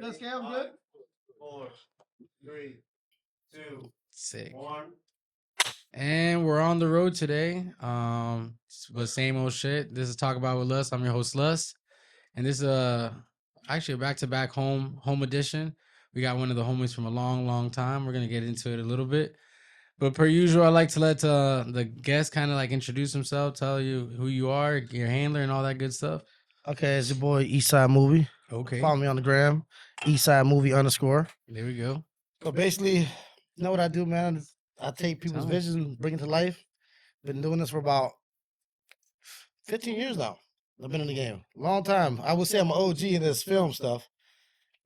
The scale's good? 4, 3, 2, Sick. 1. And we're on the road today. But same old shit. This is Talk About with Lust. I'm your host Lust, and this is actually a back-to-back home edition. We got one of the homies from a long time. We're gonna get into it a little bit, but per usual, I like to let the guest kind of like introduce himself, tell you who you are, your handler, and all that good stuff. Okay, it's your boy Eastside Movie. Okay, Follow me on the gram, Eastside Movie _ there we go. So basically, you know what I do, man? I take people's Tell me. vision, bring it to life. Been doing this for about 15 years now. I've been in the game. Long time. I would say I'm an OG in this film stuff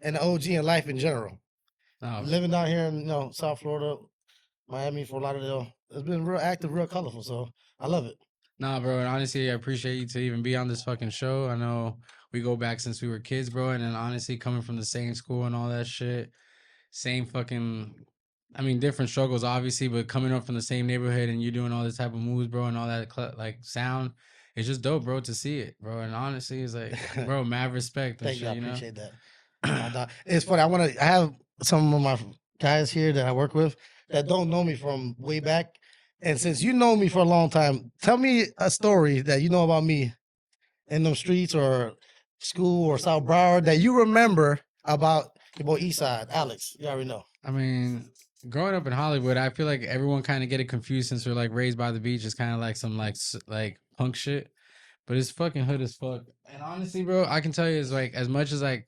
and an OG in life in general. Oh, Living down here in South Florida, Miami, Fort Lauderdale. It's been real active, real colorful, so I love it. nah, bro. And honestly, I appreciate you to even be on this fucking show. I know we go back since we were kids, bro. And then honestly, coming from the same school and all that shit, same fucking, I mean, different struggles, obviously, but coming up from the same neighborhood and you doing all this type of moves, bro, and all that like sound, it's just dope, bro, to see it, bro. And honestly, it's like, bro, mad respect and Thank shit, you. I you know? appreciate that. My dog. It's funny. I have some of my guys here that I work with that don't know me from way back. And since you know me for a long time, tell me a story that you know about me in them streets or school or South Broward that you remember about your boy Eastside, Alex. You already know. I mean, growing up in Hollywood, I feel like everyone kind of get it confused since we're like raised by the beach. It's kind of like some like punk shit, but it's fucking hood as fuck. And honestly, bro, I can tell you, it's like as much as like,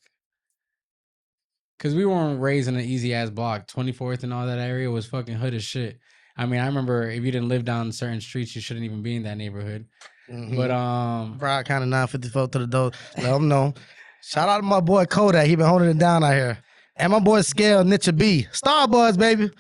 cause we weren't raised in an easy ass block. 24th and all that area was fucking hood as shit. I mean, I remember if you didn't live down certain streets, you shouldn't even be in that neighborhood. But Broad kind of 954 to the door. Let them know. Shout out to my boy Kodak. He been holding it down out here. And my boy Scale Nitcha B. Starbuds, baby.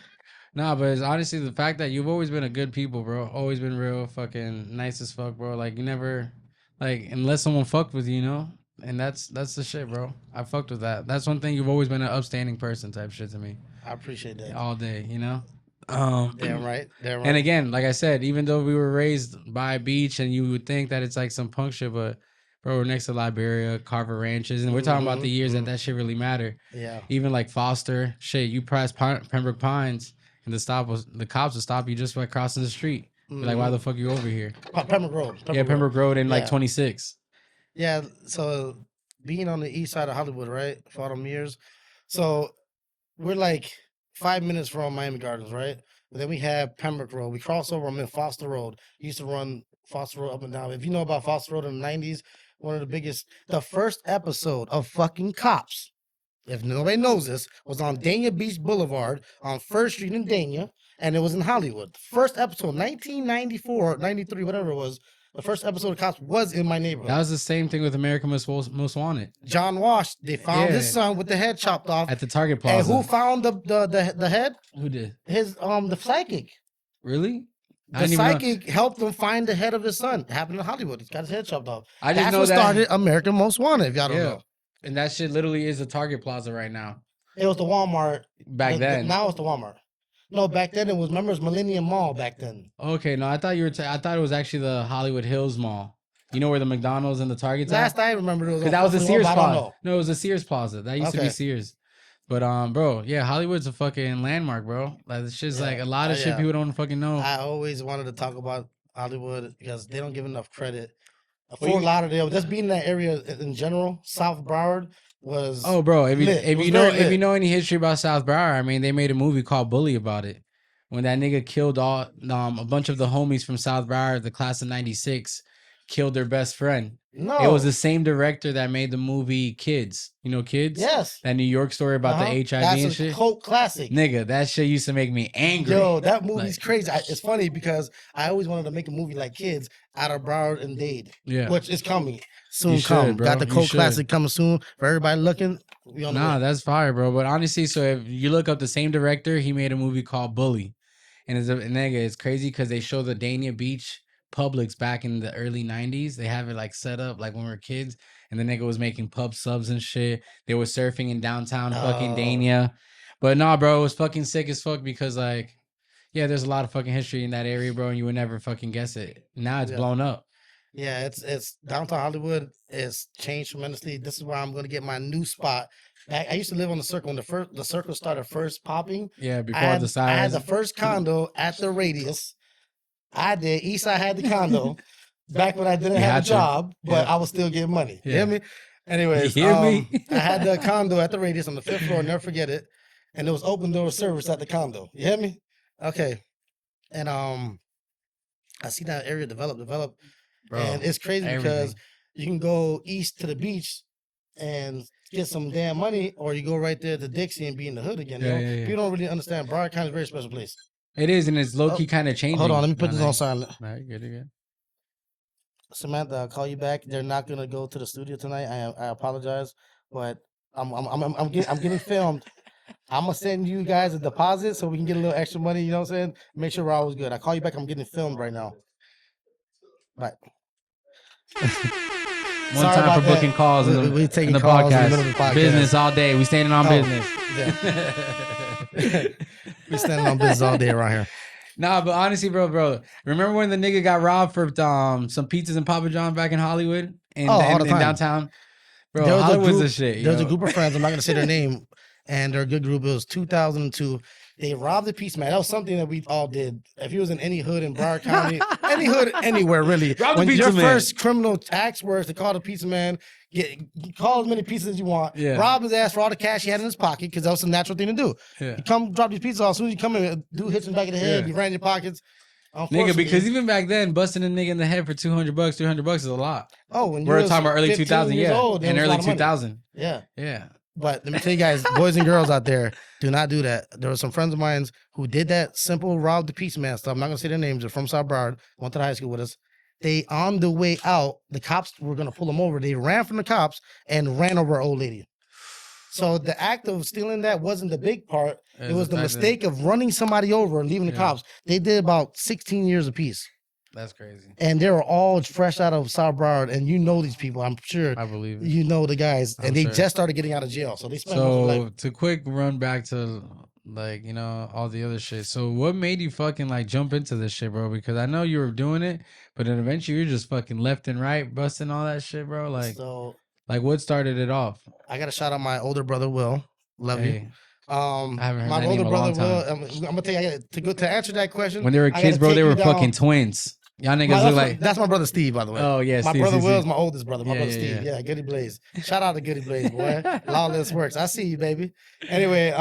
nah, but it's honestly the fact that you've always been a good people, bro. Always been real fucking nice as fuck, bro. Like you never, like unless someone fucked with you, you know. And that's the shit, bro. I fucked with that. That's one thing. You've always been an upstanding person type shit to me. I appreciate that. All day, you know. Damn right. Damn right. And again, like I said, even though we were raised by a beach, and you would think that it's like some punk shit, but bro, we're next to Liberia, Carver Ranches, and we're talking about the years that shit really mattered. Yeah. Even like Foster, shit, you passed Pembroke Pines, and the cops would stop you just by crossing the street. Be like, why the fuck you over here? Pembroke Road. Pembroke Road in like Yeah. 26. Yeah, so being on the east side of Hollywood, right, for all them years, so we're like 5 minutes from Miami Gardens, right? But then we have Pembroke Road. We cross over. I'm in Foster Road. Used to run Foster Road up and down. If you know about Foster Road in the 90s, one of the biggest, the first episode of fucking Cops, if nobody knows this, was on Dania Beach Boulevard on 1st Street in Dania, and it was in Hollywood. First episode, 1994, 93, whatever it was. The first episode of Cops was in my neighborhood. That was the same thing with American Most Wanted. John Wash, they found his son with the head chopped off. At the Target And Plaza. who found the head? Who did? His the psychic. Really? The psychic helped him find the head of his son. It happened in Hollywood. He's got his head chopped off. I just That's know what that started American Most Wanted, if y'all don't know. And that shit literally is the Target Plaza right now. It was the Walmart. Back then. Now it's the Walmart. No, back then it was, remember, it was Millennium Mall back then. Okay, no, I thought you were. I thought it was actually the Hollywood Hills Mall. You know where the McDonald's and the Target's Last at? I remember it was Because that was the Sears I don't Plaza. know. No, it was the Sears Plaza. That used to be Sears. But bro, yeah, Hollywood's a fucking landmark, bro. Like it's just like a lot of shit people don't fucking know. I always wanted to talk about Hollywood because they don't give enough credit. Fort Lauderdale, just being in that area in general, South Broward was. Oh, bro, if you know any history about South Broward, I mean, they made a movie called Bully about it. When that nigga killed all a bunch of the homies from South Broward, the class of '96, killed their best friend. No, it was the same director that made the movie Kids. You know Kids? Yes. That New York story about the HIV That's and shit. That's a cult classic. Nigga, that shit used to make me angry. Yo, that movie's crazy. It's funny because I always wanted to make a movie like Kids out of Broward and Dade. Yeah. Which is coming. Soon come. Got the cult classic coming soon. For everybody looking. Nah, that's fire, bro. But honestly, so if you look up the same director, he made a movie called Bully. And it's crazy because they show the Dania Beach Publix back in the early 90s. They have it like set up like when we were kids, and the nigga was making pub subs and shit. They were surfing in downtown fucking Dania. But nah, bro, it was fucking sick as fuck because like, yeah, there's a lot of fucking history in that area, bro, and you would never fucking guess it. Now it's blown up. Yeah, it's downtown Hollywood is changed tremendously. This is where I'm gonna get my new spot I used to live on the circle when the circle started first popping. Yeah, before the I had size. the first condo at the Radius. I did. Eastside had the condo back when I didn't You have a had to. job, but Yeah. I was still getting money. You Yeah. hear me? Anyways, You hear me? I had the condo at the Radius on the 5th floor. Never forget it. And there was open door service at the condo. You hear me? Okay. And I see that area develop, Bro, and it's crazy because everything. you can go east to the beach and get some damn money, or you go right there to Dixie and be in the hood again. Yeah, You know? yeah, yeah. People don't really understand. Broward County is a very special place. It is, and it's low key kind of changing. Hold on, let me put this on nowadays. silent. Nah, you're good, you're good. Samantha, I'll call you back. They're not gonna go to the studio tonight. I apologize, but I'm getting filmed. I'm gonna send you guys a deposit so we can get a little extra money. You know what I'm saying? Make sure we're always good. I call you back. I'm getting filmed right now. Bye. One time for booking calls in the, we taking in the calls podcast. in the middle of the podcast. Business all day. We standing on Oh, business. Yeah. We standing on business all day around here. Nah, but honestly, bro, remember when the nigga got robbed for some pizzas and Papa John back in Hollywood and all the in time. downtown? Bro, There was a Hollywood's group- the shit. There was yo. a group of friends. I'm not gonna say their name, and they're a good group. It was 2002. They robbed the Pizza Man. That was something that we all did. If you was in any hood in Broward County, any hood anywhere really, Rob the when Pizza your Man. first criminal acts was to call the Pizza Man, call as many pizzas as you want, Yeah. rob his ass for all the cash he had in his pocket, because that was a natural thing to do. Yeah. You come drop these pizzas off. As soon as you come in, dude hits in the back of the head. Yeah. You ran in your pockets. Nigga, because even back then, busting a nigga in the head for $200, $300 is a lot. when We're was talking about early 15 2000, years yeah, old, it and was a early lot of money. 2000, Yeah. yeah. But let me tell you guys, boys and girls out there, do not do that. There were some friends of mine who did that simple rob the Pizza Man stuff. I'm not gonna say their names. They're from South Broward. Went to the high school with us. They on the way out, the cops were gonna pull them over. They ran from the cops and ran over an old lady. So the act of stealing that wasn't the big part. It was the mistake of running somebody over and leaving the cops. They did about 16 years apiece. That's crazy. And they were all fresh out of South Broward, and you know these people. I'm sure I believe it. you know the guys, and I'm they sure. just started getting out of jail. So they spent most of their So life. to quick run back to like, you know, all the other shit. So what made you fucking like jump into this shit, bro? Because I know you were doing it, but then eventually you're just fucking left and right busting all that shit, bro. Like, So what started it off? I got to shout out my older brother Will. Love you. Hey, I haven't heard my that name older in a long brother time. Will. I'm gonna tell you to answer that question. when they were I gotta kids, bro, take they you were down- fucking twins. Y'all niggas that's, look like. that's my brother Steve, by the way. Oh yeah, My Steve, brother Steve, Will is Steve. my oldest brother. My Yeah, brother yeah, Steve. yeah. Yeah, Goody Blaze. Shout out to Goody Blaze, boy. Lawless works. I see you, baby. Anyway,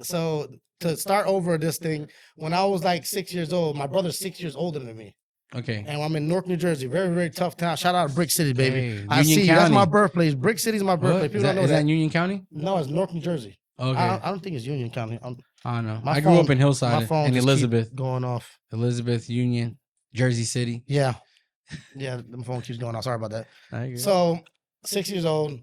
so to start over this thing, when I was like 6 years old, my brother's 6 years older than me. Okay. And I'm in Newark, New Jersey. Very, very tough town. Shout out to Brick City, baby. Hey, I Union see you. That's County. my birthplace. Brick City's my birthplace. What? People Is don't know is that. that Union County? No, it's Newark, New Jersey. Okay. I don't think it's Union County. I don't know. my I grew up phone- in My Hillside phone and just Elizabeth. keep going off. Elizabeth, Union, Jersey City. Yeah. Yeah, the phone keeps going off. Sorry about that. I agree. So, 6 years old,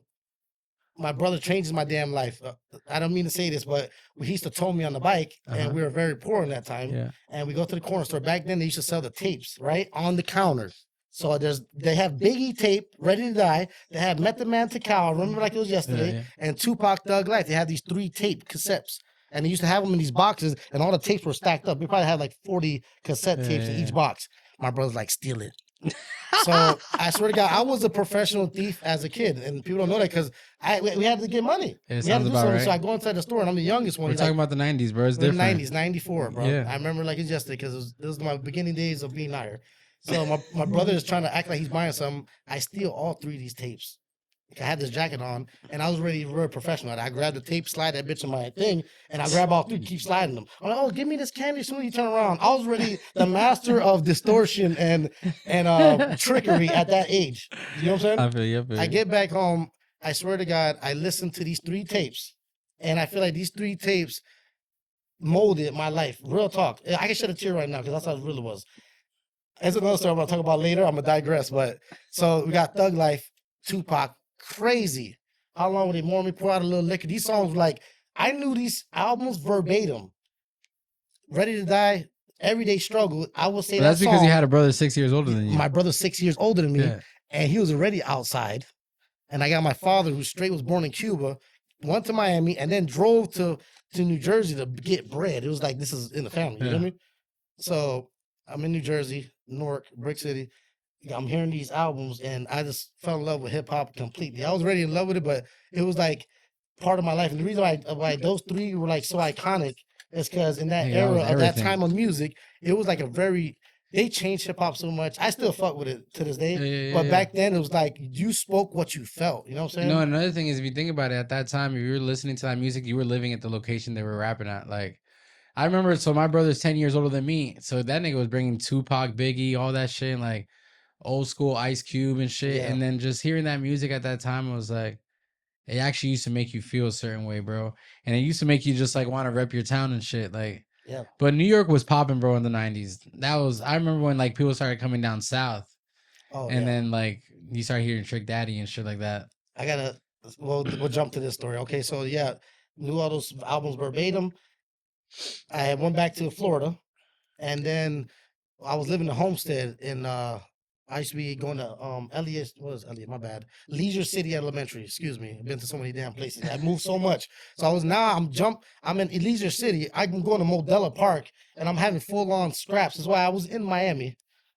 my brother changes my damn life. I don't mean to say this, but he used to tow me on the bike, Uh-huh. and we were very poor in that time. Yeah. And we go to the corner store. Back then, they used to sell the tapes, right, on the counter. So they have Biggie tape, Ready to Die. They have Method Man to Cow, remember like it was yesterday, Yeah. and Tupac Thug Life. They had these 3 tape cassettes. And they used to have them in these boxes, and all the tapes were stacked up. We probably had like 40 cassette tapes in each box. My brother's like, steal it. So I swear to God, I was a professional thief as a kid, and people don't know that because we had to get money. It We had sounds to do about something. right. So I go inside the store, and I'm the youngest one. We're He's talking like, about the 90s, bro. It's in the different. 90s, 94, bro. Yeah. I remember like it's yesterday because this was my beginning days of being higher. So my brother is trying to act like he's buying something. I steal all 3 of these tapes. I had this jacket on, and I was really very professional. I grabbed the tape, slide that bitch in my thing, and I grab all 3, keep sliding them. I'm like, oh, give me this candy as soon as you turn around. I was really the master of distortion and trickery at that age. You know what I'm saying? I feel you. I get back home. I swear to God, I listened to these 3 tapes, and I feel like these 3 tapes molded my life. Real talk. I can shed a tear right now because that's how it really was. That's another story I'm gonna talk about later. I'm gonna digress, but so we got Thug Life, Tupac, crazy. How long would they more me pour out a little liquor? These songs were like I knew these albums verbatim. Ready to Die, Everyday Struggle. I will say But that that's because song, you had a brother 6 years older than you. my brother's 6 years older than me, Yeah. and he was already outside. And I got my father, who straight was born in Cuba, went to Miami, and then drove to New Jersey to get bread. It was like this is in the family. You know what I mean? So I'm in New Jersey, Newark, Brick City. I'm hearing these albums, and I just fell in love with hip hop completely. I was already in love with it, but it was like part of my life. And the reason why those three were like so iconic is because in that Hey, that was era of that everything. time of music, it was like they changed hip hop so much. I still fuck with it to this day. Yeah, But back then it was like you spoke what you felt. You know what I'm saying? You know, another thing is if you think about it, at that time, if you were listening to that music, you were living at the location they were rapping at. Like, I remember, so my brother's 10 years older than me. So that nigga was bringing Tupac, Biggie, all that shit, and like old school Ice Cube and shit. Yeah. And then just hearing that music at that time, it was like, it actually used to make you feel a certain way, bro. And it used to make you just like want to rep your town and shit. Like, Yeah. but New York was popping, bro, in the 90s. I remember when like people started coming down south. Oh, And yeah. then like you start hearing Trick Daddy and shit like that. We'll jump to this story. Okay, so yeah, knew all those albums verbatim. I went back to Florida, and then I was living in Homestead in I used to be going to Elliott, what is Elliott? My bad. Leisure City Elementary, excuse me. I've been to so many damn places. I moved so much. So I'm in Leisure City. I'm going to Modella Park and I'm having full on scraps. That's why I was in Miami,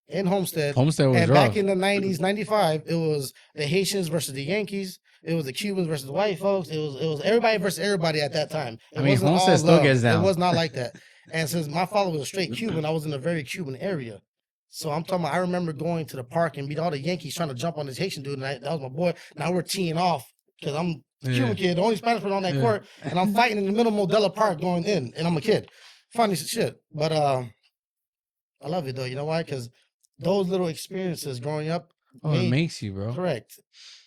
in Homestead. Homestead was And rough. back in the 90s, 95, it was the Haitians versus the Yankees. It was the Cubans versus the white folks. It was everybody versus everybody at that time. It I mean, wasn't Homestead all still love. gets down. It was not like that. And since my father was a straight Cuban, I was in a very Cuban area. So I'm talking about, I remember going to the park and meet all the Yankees trying to jump on this Haitian dude. And that was my boy. Now we're teeing off because I'm a Cuban kid, the only Spanish person on that court. And I'm fighting in the middle of Modella Park going in. And I'm a kid. Funny shit. But I love it though. You know why? Because those little experiences growing up. It makes you, bro. Correct.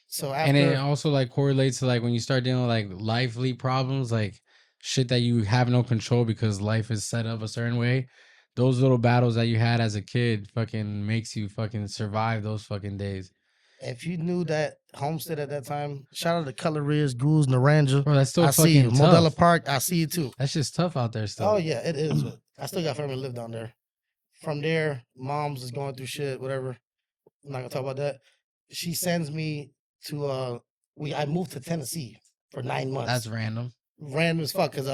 So after. And it also like correlates to like when you start dealing with like lively problems, like shit that you have no control because life is set up a certain way. Those little battles that you had as a kid fucking makes you fucking survive those fucking days. If you knew that Homestead at that time, shout out to Coloriers, Ghouls, Naranja. Bro, that's still I see you. fucking tough. Modella Park, I see you too. That's just tough out there still. Oh yeah, it is. I still got family live down there. From there, mom's is going through shit, whatever. I'm not gonna talk about that. She sends me to I moved to Tennessee for 9 months. That's random. Random as fuck, cause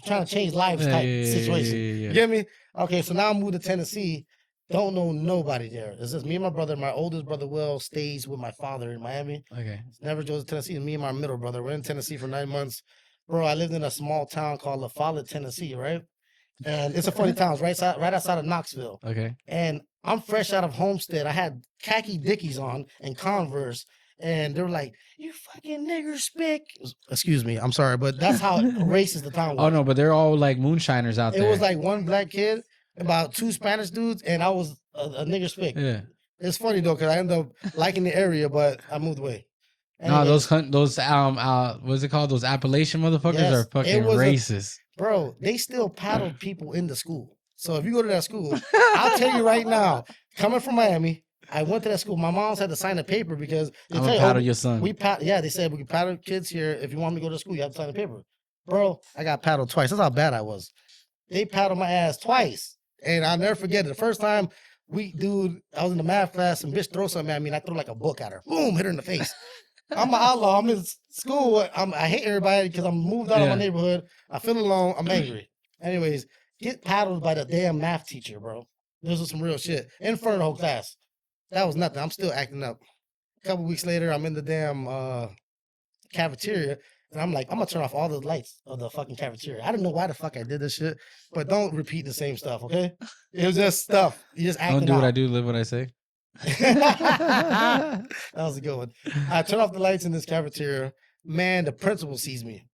trying to change lives type situation. You get me? Okay, so now I moved to Tennessee. Don't know nobody there. It's just me and my brother. My oldest brother Will stays with my father in Miami. Okay. Never goes to Tennessee. And me and my middle brother, we're in Tennessee for 9 months. Bro, I lived in a small town called La Follette, Tennessee, right? And it's a funny town. It's right outside of Knoxville. Okay. And I'm fresh out of Homestead. I had khaki Dickies on and Converse. And they were like, "You fucking nigger spick." Excuse me, I'm sorry, but that's how racist the town was. Oh no, but they're all like moonshiners out there. It was like one black kid, about two Spanish dudes, and I was a nigger spick. Yeah. It's funny though, because I ended up liking the area, but I moved away. No, those what's it called? Those Appalachian motherfuckers are fucking racist. Bro, they still paddled people in the school. So if you go to that school, I'll tell you right now, coming from Miami, I went to that school. My mom's had to sign a paper because they I'm gonna paddle your son. They said we can paddle kids here. If you want me to go to school, you have to sign a paper. Bro, I got paddled twice. That's how bad I was. They paddled my ass twice. And I'll never forget it. The first time I was in the math class and bitch throw something at me and I threw like a book at her. Boom, hit her in the face. I'm an outlaw. I'm in school. I hate everybody because I'm moved out of my neighborhood. I feel alone. I'm angry. Anyways, get paddled by the damn math teacher, bro. This was some real shit. In front of the whole class. That was nothing. I'm still acting up. A couple weeks later, I'm in the damn cafeteria, and I'm like, I'm gonna turn off all the lights of the fucking cafeteria. I don't know why the fuck I did this shit, but don't repeat the same stuff, okay? It was just stuff. You just acting Don't do out. what I do, live what I say. That was a good one. I turn off the lights in this cafeteria. Man, the principal sees me.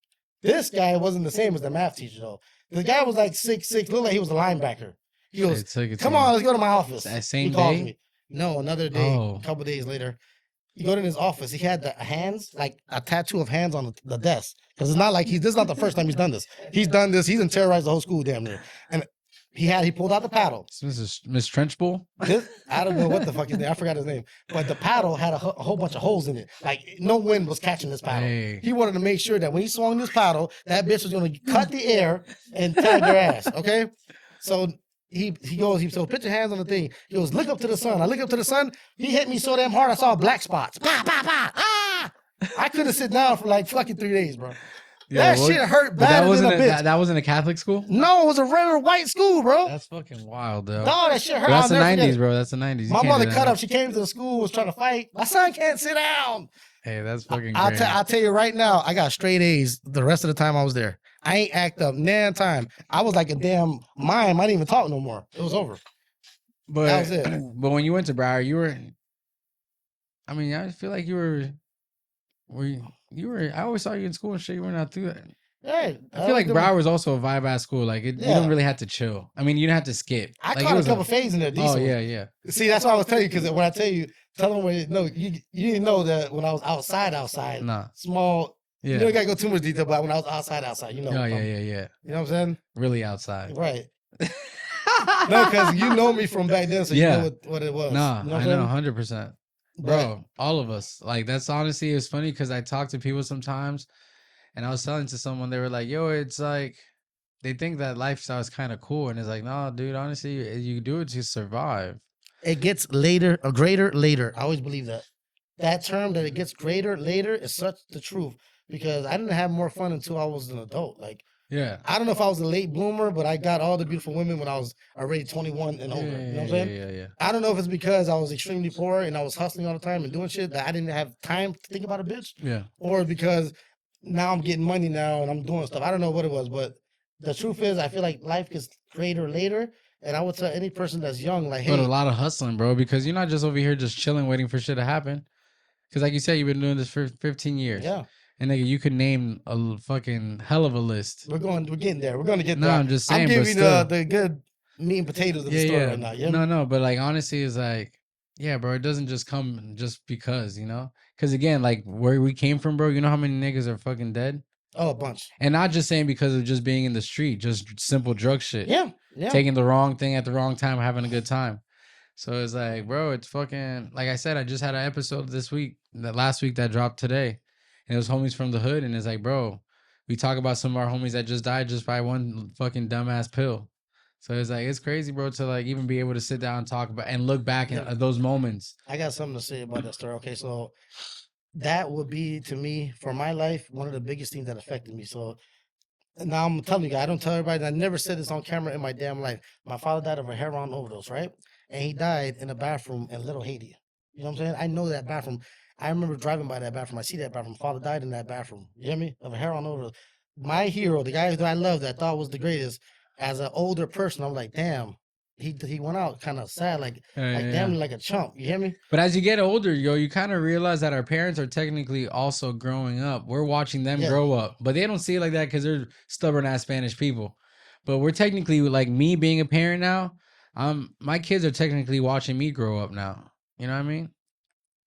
This guy wasn't the same as the math teacher, though. The guy was like 6'6", looked like he was a linebacker. He goes, "Come on, let's go to my office." That same He calls day? me. No, another day, Oh. a couple days later. You go to his office. He had the hands, like a tattoo of hands on the desk. Because it's not like this is not the first time he's done this. He's done this. He's terrorized the whole school damn near. And he pulled out the paddle. Miss Trenchbull? I don't know what the fuck his name. I forgot his name. But the paddle had a whole bunch of holes in it. Like no wind was catching this paddle. Hey. He wanted to make sure that when he swung this paddle, that bitch was going to cut the air and tag your ass. Okay? So he goes, put your hands on the thing. He goes, look up to the sun. I look up to the sun. He hit me so damn hard, I saw black spots. Pa, pa, pa, ah! I couldn't sit down for like fucking 3 days, bro. That what- shit hurt but bad than a bitch. that wasn't a Catholic school. No, it was a regular white school, bro. That's fucking wild, though. No, that shit hurt. But that's the I'll never forget '90s, it. bro. That's the '90s. You My can't mother do cut that. up. She came to the school, was trying to fight. My son can't sit down. Hey, that's fucking I'll, great. I'll tell you right now, I got straight A's the rest of the time I was there. I ain't act up nan time. I was like a damn mime. I didn't even talk no more. It was over. But That was it. But when you went to Broward, you were. I mean, I feel like you were. You were. I always saw you in school and shit. You were not through that. Hey, I feel like Broward was also a vibe ass school. Like you Yeah. don't really have to chill. I mean, you didn't have to skip. I Like, caught it a was couple fades in there. Oh Decent. yeah. See, that's what I was telling you because when I tell them when no, you didn't know that when I was outside, Nah. small. Yeah. You don't gotta go too much detail, but when I was outside, you know. Oh yeah. You know what I'm saying? Really outside. Right. No, because you know me from back then, so Yeah. you know what it was. Nah, you know what I I'm know, saying? 100%. Bro, all of us. Like, that's honestly, it's funny because I talk to people sometimes and I was telling to someone, they were like, yo, it's like, they think that lifestyle is kind of cool. And it's like, no, dude, honestly, you do it to survive. It gets later, or greater later. I always believe that. That term that it gets greater later is such the truth because I didn't have more fun until I was an adult. Like, Yeah. I don't know if I was a late bloomer, but I got all the beautiful women when I was already 21 and over. You know what I'm saying? Yeah. I don't know if it's because I was extremely poor and I was hustling all the time and doing shit that I didn't have time to think about a bitch, Yeah. or because now I'm getting money now and I'm doing stuff. I don't know what it was, but the truth is, I feel like life gets greater later. And I would tell any person that's young, like, hey, But a lot of hustling, bro, because you're not just over here just chilling, waiting for shit to happen. Because like you said, you've been doing this for 15 years. yeah, And nigga, you could name a fucking hell of a list. we're getting there. We're going to get No, there. I'm just saying, I'm but giving you still. the good meat and potatoes of the story right now. Yeah, No, but like honestly, it's like, yeah, bro, it doesn't just come just because, you know? Because again, like where we came from, bro, you know how many niggas are fucking dead? Oh, a bunch. And not just saying because of just being in the street, just simple drug shit. Yeah. Taking the wrong thing at the wrong time, having a good time. So it's like, bro, it's fucking, like I said, I just had an episode this week, that last week that dropped today. And it was homies from the hood. And it's like, bro, we talk about some of our homies that just died just by one fucking dumbass pill. So it's like, it's crazy, bro, to like even be able to sit down and talk about and look back at those moments. I got something to say about that story. Okay, so that would be to me for my life one of the biggest things that affected me. So now I'm telling you guys, I don't tell everybody. And I never said this on camera in my damn life. My father died of a heroin overdose, right? And he died in a bathroom in Little Haiti. You know what I'm saying? I know that bathroom. I remember driving by that bathroom. I see that bathroom. Father died in that bathroom. You hear me? Of a heroin overdose. My hero, the guy that I loved, that I thought was the greatest, as an older person, I'm like, damn, he went out kind of sad, like damn, like a chump. You hear me? But as you get older, yo, you kind of realize that our parents are technically also growing up. We're watching them grow up, but they don't see it like that because they're stubborn ass Spanish people. But we're technically, like me being a parent now, my kids are technically watching me grow up now. You know what I mean?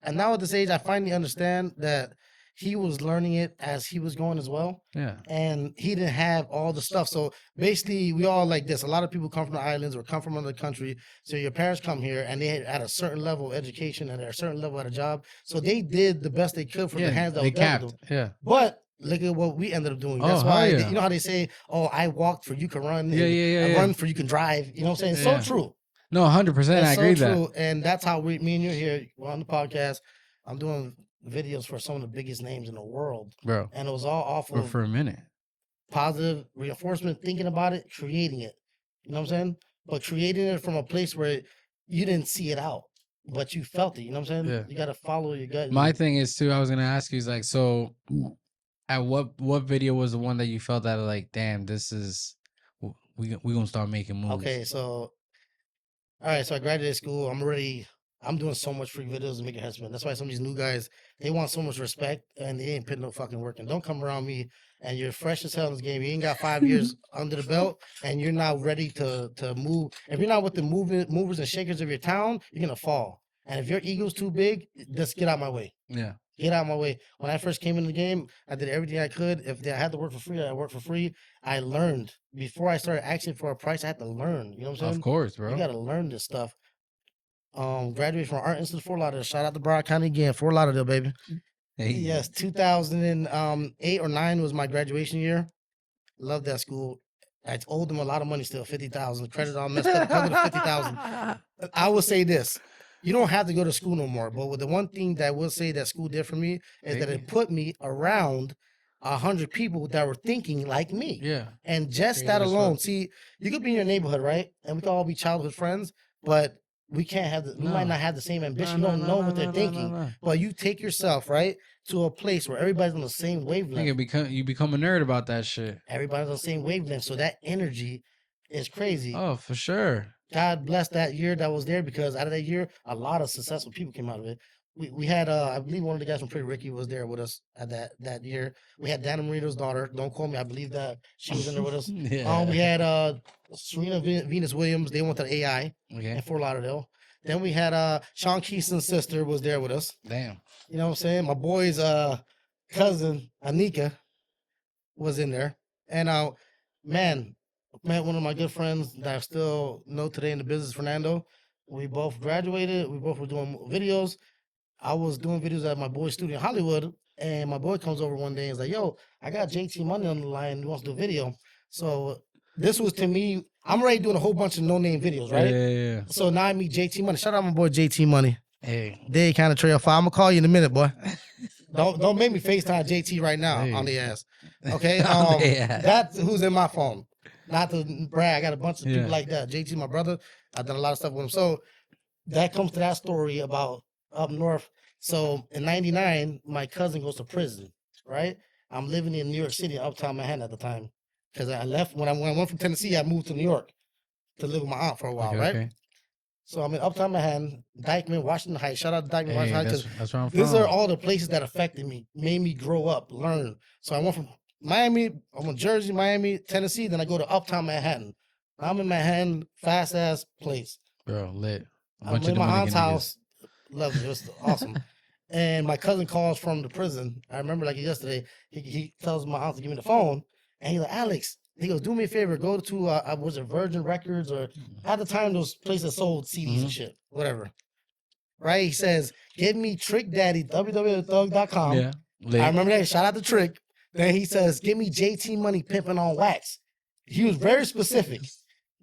And now at this age, I finally understand that he was learning it as he was going as well. Yeah. And he didn't have all the stuff. So basically, we all like this. A lot of people come from the islands or come from another country. So your parents come here and they had a certain level of education and at a certain level at a job. So they did the best they could for the hands that they was dealt capped. with them. Yeah. But look at what we ended up doing. Oh, That's hell why, yeah. you know how they say, oh, I walked for you can run. Yeah, and yeah, I yeah. run for you can drive. You know what I'm saying? Yeah. So true. No, 100%. I It's agree so that. true. And that's how me and you here, we're on the podcast. I'm doing videos for some of the biggest names in the world. Bro. And it was all off of For a minute. positive reinforcement, thinking about it, creating it. You know what I'm saying? But creating it from a place where you didn't see it out, but you felt it. You know what I'm saying? Yeah. You got to follow your gut. My thing is too, I was gonna ask you is like, so at what video was the one that you felt that like, damn, this is we gonna start making moves? Okay, so all right, so I graduated school. I'm doing so much free videos and making headsmen. That's why some of these new guys, they want so much respect and they ain't putting no fucking work in. Don't come around me and you're fresh as hell in this game. You ain't got 5 years under the belt and you're not ready to move. If you're not with the movers and shakers of your town, you're gonna fall. And if your ego's too big, just get out my way. Yeah. Get out my way. When I first came in the game, I did everything I could. If I had to work for free, I worked for free. I learned. Before I started asking for a price, I had to learn. You know what I'm saying? Of course, bro. You gotta learn this stuff. Graduated from Art Institute Fort Lauderdale. Shout out to Broward County again, Fort Lauderdale, baby. Hey. Yes, 2008 or 9 was my graduation year. Love that school. I owed them a lot of money still, 50,000. Credit all messed up. Covered 50,000. I will say this: you don't have to go to school no more. But with the one thing that I will say that school did for me is that it put me around 100 people that were thinking like me. Yeah. And just Creative that as alone, fuck. see, you could be in your neighborhood, right? And we could all be childhood friends, but we can't have we might No. not have the same ambition. No, You don't know what they're no, thinking. no. But you take yourself, right, to a place where everybody's on the same wavelength. You become a nerd about that shit. Everybody's on the same wavelength. So that energy is crazy. Oh, for sure. God bless that year that was there, because out of that year, a lot of successful people came out of it. We had I believe one of the guys from Pretty Ricky was there with us at that year. We had Dana Marino's daughter. Don't quote me. I believe that she was in there with us. Yeah. We had Serena Venus Williams. They went to the AI in Okay. Fort Lauderdale. Then we had Sean Keeson's sister was there with us. Damn. You know what I'm saying? My boy's cousin Anika was in there, and man, met one of my good friends that I still know today in the business, Fernando. We both graduated. We both were doing videos. I was doing videos at my boy's studio in Hollywood, and my boy comes over one day and is like, "Yo, I got JT Money on the line. He wants to do a video." So this was to me. I'm already doing a whole bunch of no-name videos, right? Yeah. So now I meet JT Money. Shout out my boy JT Money. Hey. They kind of trail fire. I'm gonna call you in a minute, boy. Don't make me FaceTime JT right now Hey. on the ass. Okay, On the ass. that's who's in my phone. Not to brag, I got a bunch of Yeah. people like that. JT, my brother, I've done a lot of stuff with him. So that comes to that story about up north. So in '99, my cousin goes to prison. Right, I'm living in New York City, uptown Manhattan at the time, because I left when I went from Tennessee. I moved to New York to live with my aunt for a while. Okay, right. okay. So I'm in uptown Manhattan, Dykeman, Washington Heights. Shout out to Dykeman, Hey, Washington Heights. 'Cause that's where I'm from. these are all the places that affected me, made me grow up, learn. So I went from Miami, I went Jersey, Miami, Tennessee, then I go to uptown Manhattan. I'm in Manhattan, fast ass place. Bro, lit. A I'm bunch in of my Dominican aunt's niggas. house. Love it. It was awesome. And my cousin calls from the prison. I remember like yesterday. He tells my aunt to give me the phone, and he's like, "Alex," he goes, "Do me a favor, go to was it Virgin Records, or at the time those places sold CDs and shit, whatever." Right? He says, "Give me Trick Daddy, www.thug.com." Yeah. Lit. I remember that. Shout out to Trick. Then he says, "Give me JT Money pimping on wax." He was very specific.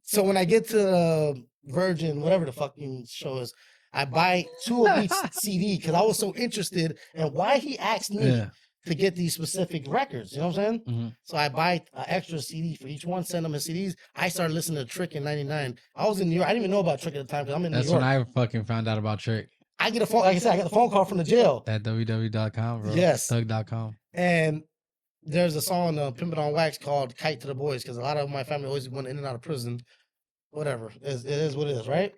So when I get to Virgin, whatever the fucking show is, I buy 2 of each CD because I was so interested in why he asked me Yeah. to get these specific records. You know what I'm saying? Mhm. So I buy an extra CD for each one, send them his CDs. I started listening to Trick in '99. I was in New York. I didn't even know about Trick at the time because I'm in That's New York. when I fucking found out about Trick. I get a phone, like I said, I got a phone call from the jail. That www.com, bro. Yes. Thug.com. And there's a song, Pimpin' on Wax, called Kite to the Boys, because a lot of my family always went in and out of prison. Whatever. It is what it is, right?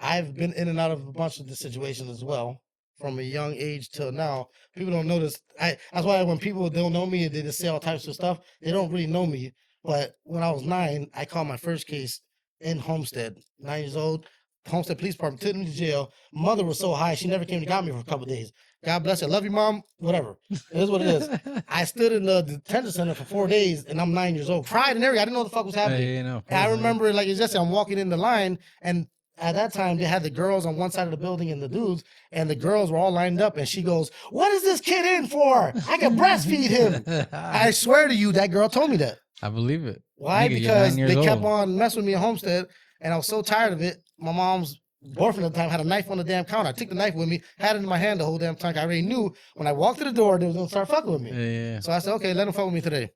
I've been in and out of a bunch of the situations as well, from a young age till now. People don't notice. That's why when people don't know me, they just say all types of stuff. They don't really know me. But when I was 9, I called my first case in Homestead. 9 years old. Homestead Police Department took me to jail. Mother was so high, she never came to got me for a couple of days. God bless her. Love you, Mom. Whatever. It is what it is. I stood in the detention center for 4 days, and I'm 9 years old. Cried and everything. I didn't know what the fuck was happening. Hey, you know, And I remember, like it's just, I'm walking in the line, and at that time they had the girls on one side of the building and the dudes, and the girls were all lined up. And she goes, "What is this kid in for? I can breastfeed him." I swear to you, that girl told me that. I believe it. Why? Nigga, you're Because 9 years they kept old. on messing with me at Homestead, and I was so tired of it. My mom's boyfriend at the time had a knife on the damn counter. I took the knife with me, had it in my hand the whole damn time. I already knew when I walked to the door, they was gonna start fucking with me. Yeah. So I said, "Okay, let them fuck with me today."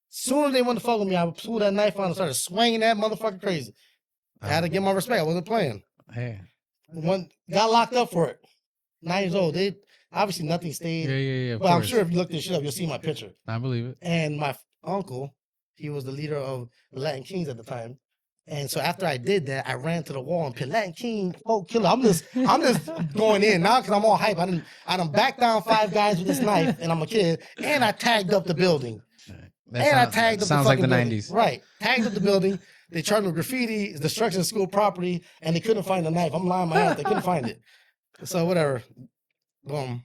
Soon as they wanted to fuck with me, I pulled that knife on and started swinging that motherfucker crazy. I had to get my respect. I wasn't playing. Hey. Got locked up for it. 9 years old. They obviously nothing stayed. Yeah. Of But I'm course. sure if you look this shit up, you'll see my picture. I believe it. And my uncle, he was the leader of the Latin Kings at the time. And so after I did that, I ran to the wall and pinned Latin King, folk killer. I'm just going in now because I'm all hype. I done backed down 5 guys with this knife, and I'm a kid. And I tagged up the building. I tagged up sounds the like the fucking building. 90s. Right. Tagged up the building. They charged me graffiti, destruction of school property, and they couldn't find the knife. I'm lying my ass. They couldn't find it. So whatever. Boom.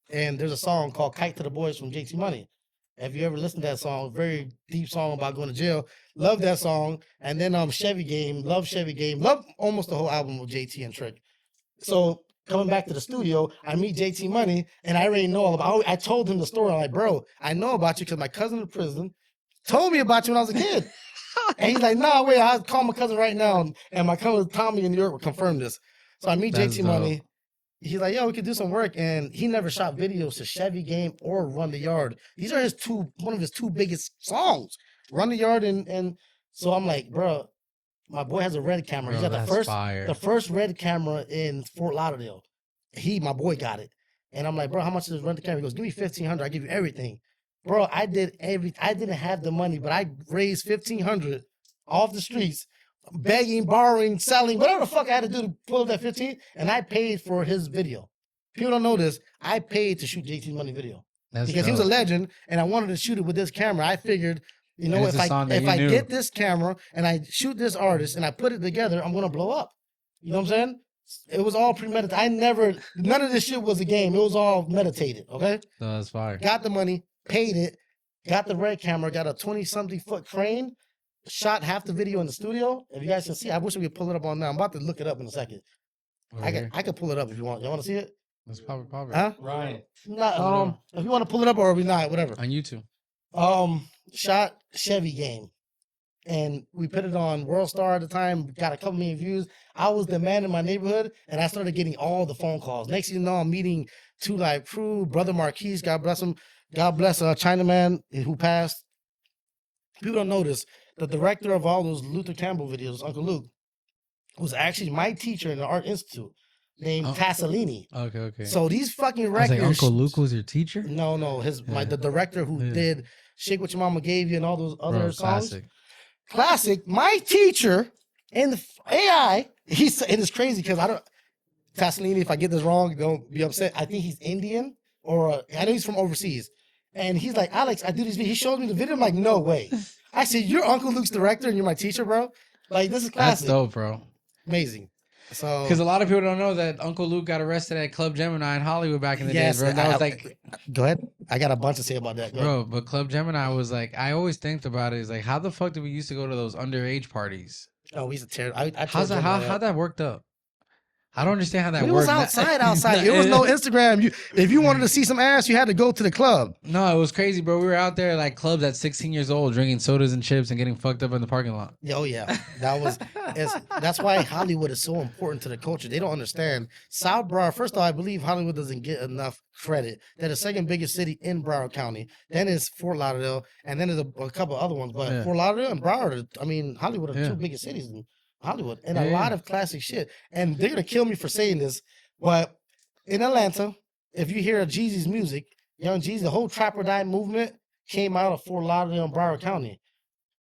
And there's a song called Kite to the Boys from JT Money. If you ever listened to that song, very deep song about going to jail. Love that song. And then Chevy Game. Love Chevy Game. Love almost the whole album with JT and Trick. So coming back to the studio, I meet JT Money, and I already know all about. I told him the story. I'm like, "Bro, I know about you because my cousin in prison told me about you when I was a kid." And he's like, "Nah, wait, I'll call my cousin right now." And my cousin Tommy in New York will confirm this. So I meet That's JT dope. Money. he's like, yo, we could do some work. And he never shot videos to Chevy Game or Run the Yard. These are one of his two biggest songs, Run the Yard. And so I'm like, bro, my boy has a red camera. Bro, He got that's fire. the first red camera in Fort Lauderdale. My boy got it. And I'm like, bro, how much is rent the camera? He goes, give me $1,500. I give you everything. Bro, I didn't have the money, but I raised $1,500 off the streets, begging, borrowing, selling, whatever the fuck I had to do to pull up that 15, and I paid for his video. People don't know this. I paid to shoot JT Money video. That's because he was a legend, and I wanted to shoot it with this camera. I figured, you know, if I get this camera and I shoot this artist and I put it together, I'm gonna blow up. You know what I'm saying? It was all premeditated. None of this shit was a game. It was all meditated. Okay. No, that's fire. Got the money, paid it, got the red camera, got a 20-something foot crane, shot half the video in the studio. If you guys can see, I wish we could pull it up on now. I'm about to look it up in a second. I could pull it up if you want. You want to see it? Let's pop it. Huh? Right. No, if you want to pull it up or we not, whatever. On YouTube. Shot Chevy Game. And we put it on World Star at the time, got a couple million views. I was the man in my neighborhood, and I started getting all the phone calls. Next thing you know, I'm meeting Two Live Crew, Brother Marquise, God bless him. God bless Chinaman who passed. People don't notice the director of all those Luther Campbell videos, Uncle Luke, was actually my teacher in the Art Institute named Tassolini. Okay. So these fucking I was records. like, Uncle Luke was your teacher? No, the director who did Shake What Your Mama Gave You and all those other songs. Classic. My teacher in the AI, and it's crazy because I don't, Tassolini, if I get this wrong, don't be upset. I think he's Indian or I know he's from overseas. And he's like, Alex, I do these videos. He showed me the video. I'm like, no way. I said, you're Uncle Luke's director and you're my teacher, bro. Like, this is classic. That's dope, bro. Amazing. So, because a lot of people don't know that Uncle Luke got arrested at Club Gemini in Hollywood back in the day, bro. That was like, go ahead. I got a bunch to say about that, bro. But Club Gemini was like, I always think about it. Is like, how the fuck did we used to go to those underage parties? Oh, we used to tear. How's that? How that worked up? I don't understand how that worked. It was outside. It was no Instagram. If you wanted to see some ass, you had to go to the club. No, it was crazy, bro. We were out there like clubs at 16 years old, drinking sodas and chips and getting fucked up in the parking lot. Oh yeah, that's why Hollywood is so important to the culture. They don't understand South Broward. First of all, I believe Hollywood doesn't get enough credit. They're the second biggest city in Broward County. Then is Fort Lauderdale, and then there's a couple other ones. But Fort Lauderdale and Broward, I mean, Hollywood are the two biggest cities in Hollywood, and a lot of classic shit. And they're gonna kill me for saying this, but in Atlanta, if you hear Jeezy's music, Young Jeezy, the whole Trap or Die movement came out of Fort Lauderdale and Broward County.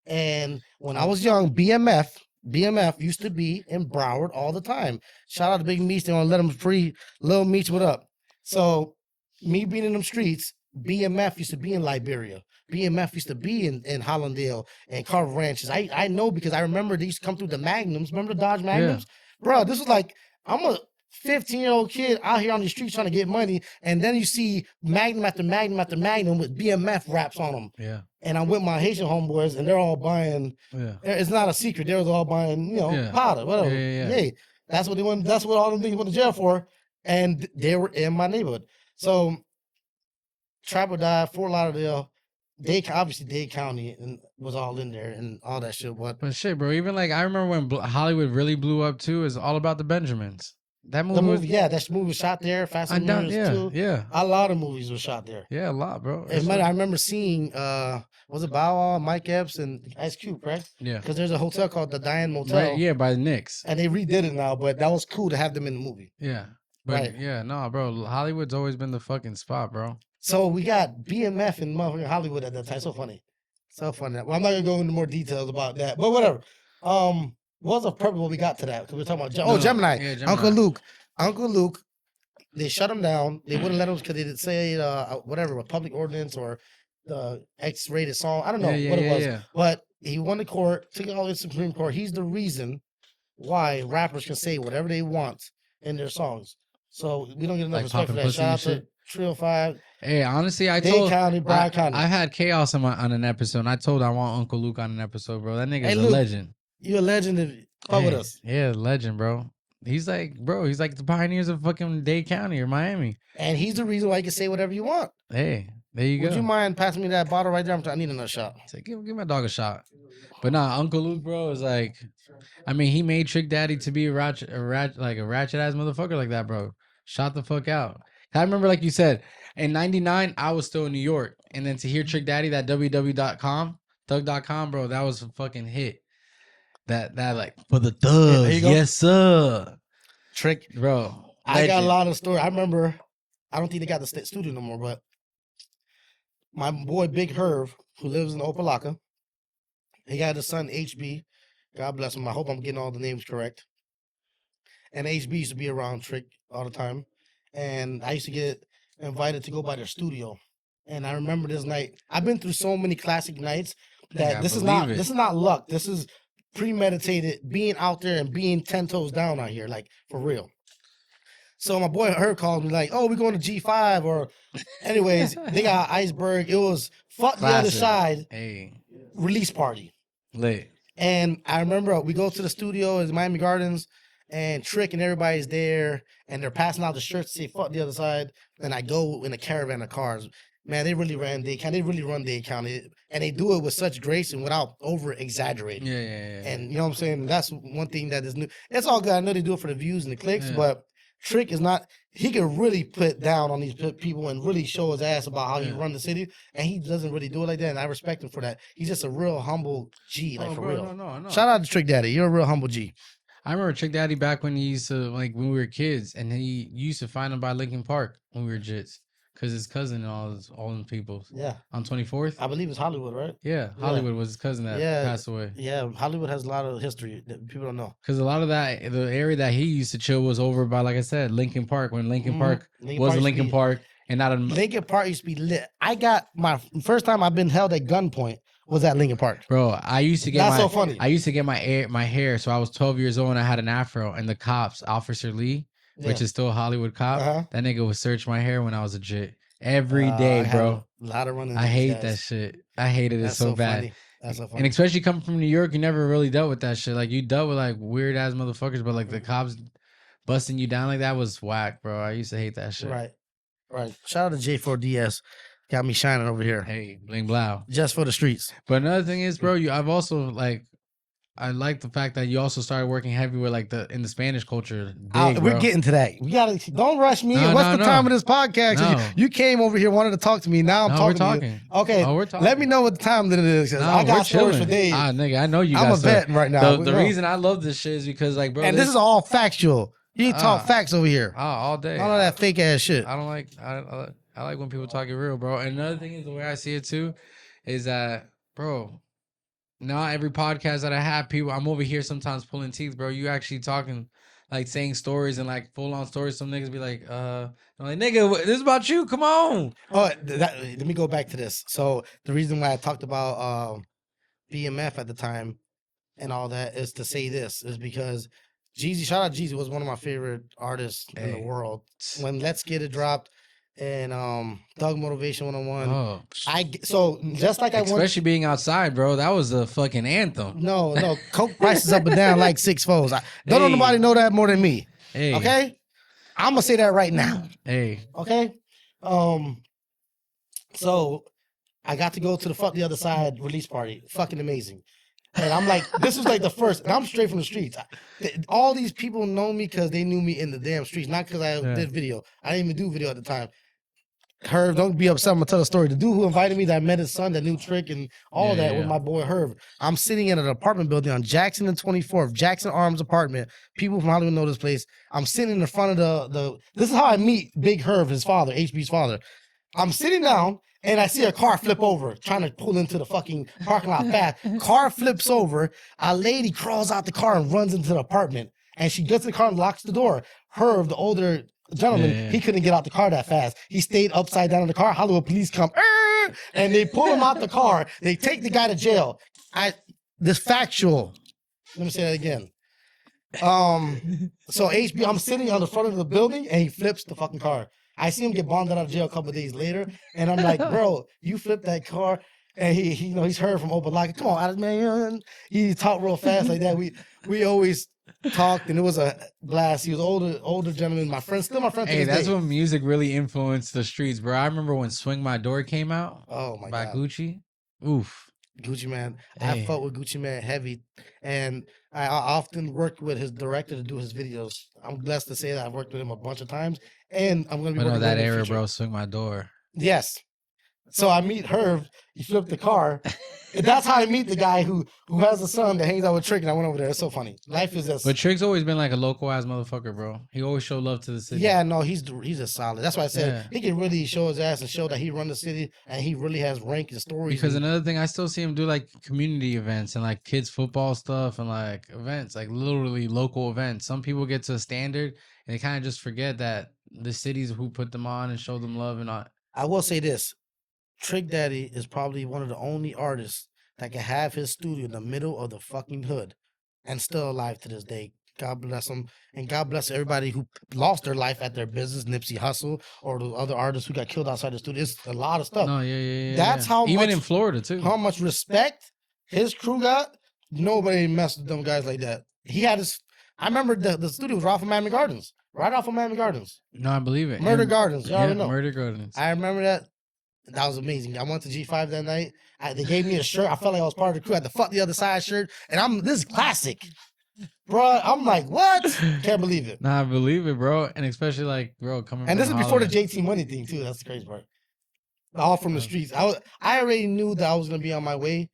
And when I was young, BMF used to be in Broward all the time. Shout out to Big Meech, they want to let them free. Lil Meech, what up? So me being in them streets, BMF used to be in Liberia. BMF used to be in Hollandale and Carver Ranches. I know because I remember they used to come through the Magnums. Remember the Dodge Magnums? Yeah. Bro, this was like, I'm a 15-year-old kid out here on the streets trying to get money. And then you see Magnum after Magnum after Magnum with BMF raps on them. Yeah. And I'm with my Haitian homeboys and they're all buying. Yeah. It's not a secret. They was all buying, powder, whatever. Yeah. That's what they went. That's what all them things went to jail for. And they were in my neighborhood. So Trap or Die, Fort Lauderdale, obviously Dade County and was all in there and all that shit. But shit, bro, even like I remember when Hollywood really blew up too, is All About the Benjamins. That movie, that movie was shot there. Fast and Furious too. Yeah, a lot of movies were shot there. Yeah, a lot, bro. I remember seeing was it Bow Wow, Mike Epps, and Ice Cube, right? Yeah, because there's a hotel called the Diane Motel. Right, yeah, by the Knicks, and they redid it now. But that was cool to have them in the movie. Yeah, but bro, Hollywood's always been the fucking spot, bro. So we got BMF in motherfucking Hollywood at that time. So funny. Well, I'm not gonna go into more details about that, but whatever. What was the purpose when we got to that? Because we're talking about Gemini. Yeah, Gemini. Uncle Luke. They shut him down. They wouldn't let him because they didn't say whatever, a public ordinance or the X-rated song. I don't know what it was. Yeah. But he won the court, took it all to the Supreme Court. He's the reason why rappers can say whatever they want in their songs. So we don't get enough respect for that. Shout out to Trio 5. Hey, honestly, I told Broward County. I had Chaos on an episode, and I told I want Uncle Luke on an episode, bro. That nigga's a legend. You a legend if you fuck with us. Yeah, legend, bro. He's like the pioneers of fucking Dade County or Miami. And he's the reason why you can say whatever you want. Hey, there you go. Would you mind passing me that bottle right there? I need another shot. Say, give my dog a shot. But nah, Uncle Luke, bro, is like, I mean, he made Trick Daddy to be a ratchet ass motherfucker like that, bro. Shot the fuck out. I remember, like you said, in '99, I was still in New York, and then to hear Trick Daddy, that www.com, thug.com, bro, that was a fucking hit. That like for the There thugs, you go. yes sir, Trick. bro. I got a Legend. lot of stories. I remember. I don't think they got the studio no more, but my boy Big Herv, who lives in Opalaka, he got his son HB. God bless him. I hope I'm getting all the names correct. And HB used to be around Trick all the time, and I used to get invited to go by their studio. And I remember this night. I've been through so many classic nights that I this is believe not luck. This is premeditated, being out there and being 10 toes down out here, like for real. So my boy Herb called me like, "Oh, we're going to G5," or anyways, they got Iceberg. It was Fuck the Other Classic. Side Hey, release party. lit. And I remember we go to the studio in Miami Gardens, and Trick and everybody's there, and they're passing out the shirts to say "Fuck the Other Side." And I go in a caravan of cars. Man, they really ran Daycount. They really run Daycount, and they do it with such grace and without over exaggerating. Yeah. And you know what I'm saying? That's one thing that is new. It's all good. I know they do it for the views and the clicks, Yeah. but Trick is not. He can really put down on these people and really show his ass about how he run the city, and he doesn't really do it like that. And I respect him for that. He's just a real humble G, like for real. No. Shout out to Trick Daddy. You're a real humble G. I remember Trick Daddy back when he used to, like, when we were kids, and he used to find him by Lincoln Park when we were jits, because his cousin and all them people. Yeah, On 24th. I believe it's Hollywood, right? Yeah, Hollywood was his cousin that passed away. Yeah, Hollywood has a lot of history that people don't know. Because a lot of that, the area that he used to chill was over by, like I said, Lincoln Park, when Lincoln Park was a Lincoln Park and not a. Lincoln Park used to be lit. I got my first time I've been held at gunpoint was at Lincoln Park. Bro, I used to get That's so funny. I used to get my hair. So I was 12 years old and I had an afro, and the cops, Officer Lee, which is still a Hollywood cop, that nigga would search my hair when I was a jit every day, bro. A lot of running. I hate that shit. I hated it so bad. Funny. That's so funny. And especially coming from New York, you never really dealt with that shit. Like, you dealt with like weird ass motherfuckers, but like the cops busting you down like that was whack, bro. I used to hate that shit. Right. Shout out to J4DS. Got me shining over here. Hey, bling blow. Just for the streets. But another thing is, bro, I've also like, I like the fact that you also started working heavy with like in the Spanish culture. Big, We're getting to that. We gotta don't rush me. What's the time of this podcast? No. You came over here, wanted to talk to me. Now I'm talking. We're to you. Okay. we're talking. Let me know what the time that it is. I got stories for days. Nigga, I know you. I'm a vet right now. The reason I love this shit is because, like, bro, and this is all factual. You talk facts over here. All day. All of that fake ass shit. I don't like. I like when people talk it real, bro. And another thing is, the way I see it too is that, bro, not every podcast that I have, I'm over here sometimes pulling teeth, bro. You actually talking, like, saying stories and like full on stories. Some niggas be like, I'm like, nigga, this is about you. Come on. Oh, let me go back to this. So the reason why I talked about BMF at the time and all that is to say this is because Jeezy, shout out Jeezy, was one of my favorite artists in the world. When Let's Get It dropped and Thug Motivation 101, so just like especially being outside, bro, that was a fucking anthem. No, coke prices up and down like 6 folds. Don't nobody know that more than me. Hey. Okay, I'm gonna say that right now. Hey. Okay. So I got to go to the Fuck the Other Side release party. Fucking amazing. And I'm like, this was like the first, and I'm straight from the streets. All these people know me because they knew me in the damn streets, not because I did video. I didn't even do video at the time. Herb, don't be upset. I'm gonna tell a story. The dude who invited me, that I met his son, that new Trick and all that was my boy Herb. I'm sitting in an apartment building on Jackson and 24th, Jackson Arms apartment. People from Hollywood know this place. I'm sitting in the front of the this is how I meet Big Herb, his father, HB's father. I'm sitting down and I see a car flip over, trying to pull into the fucking parking lot fast. Car flips over. A lady crawls out the car and runs into the apartment. And she gets in the car and locks the door. Herb, the older gentleman, he couldn't get out the car that fast. He stayed upside down in the car. Hollywood police come, and they pull him out the car. They take the guy to jail. This factual. Let me say that again. So HB, I'm sitting on the front of the building, and he flips the fucking car. I see him get bonded out of jail a couple of days later, and I'm like, bro, you flipped that car. And he he's heard from Opalaka. Come on, man. He talked real fast like that. We always talked, and it was a blast. He was older gentleman. Still my friend. Hey, that's when music really influenced the streets, bro. I remember when "Swing My Door" came out. Oh my by God. Gucci. Oof. Gucci Man. I Hey. fought with Gucci Man heavy, and I often worked with his director to do his videos. I'm blessed to say that I've worked with him a bunch of times, and I'm gonna be But no, working with that him in the era, future. bro, swing my door. Yes. So I meet Herb. He flipped the car. And that's how I meet the guy who has a son that hangs out with Trick, and I went over there. It's so funny. Life is just. But Trick's always been like a local ass motherfucker, bro. He always showed love to the city. Yeah, no, he's a solid. That's why I said Yeah. he can really show his ass and show that he run the city and he really has rank and stories. Because and, another thing, I still see him do like community events and like kids football stuff and like events, like literally local events. Some people get to a standard and they kind of just forget that the cities who put them on and show them love and all. I will say this: Trick Daddy is probably one of the only artists that can have his studio in the middle of the fucking hood and still alive to this day. God bless him, and God bless everybody who lost their life at their business, Nipsey Hussle, or the other artists who got killed outside the studio. It's a lot of stuff. No, yeah. That's how even much- in Florida too. How much respect his crew got? Nobody messed with them guys like that. He had his. I remember the studio was off of Miami Gardens, right off of Miami Gardens, No, I believe it. Murder And- Gardens. You already know. Murder Gardens. I remember that. That was amazing. I went to G5 that night. They gave me a shirt. I felt like I was part of the crew. I had the fuck the other side shirt, and this is classic, bro. I'm like, what? Can't believe it. Nah, I believe it, bro. And especially like, bro, coming. And this is from before the Hollywood. JT Money thing too. That's the crazy part. All from the streets. I already knew that I was gonna be on my way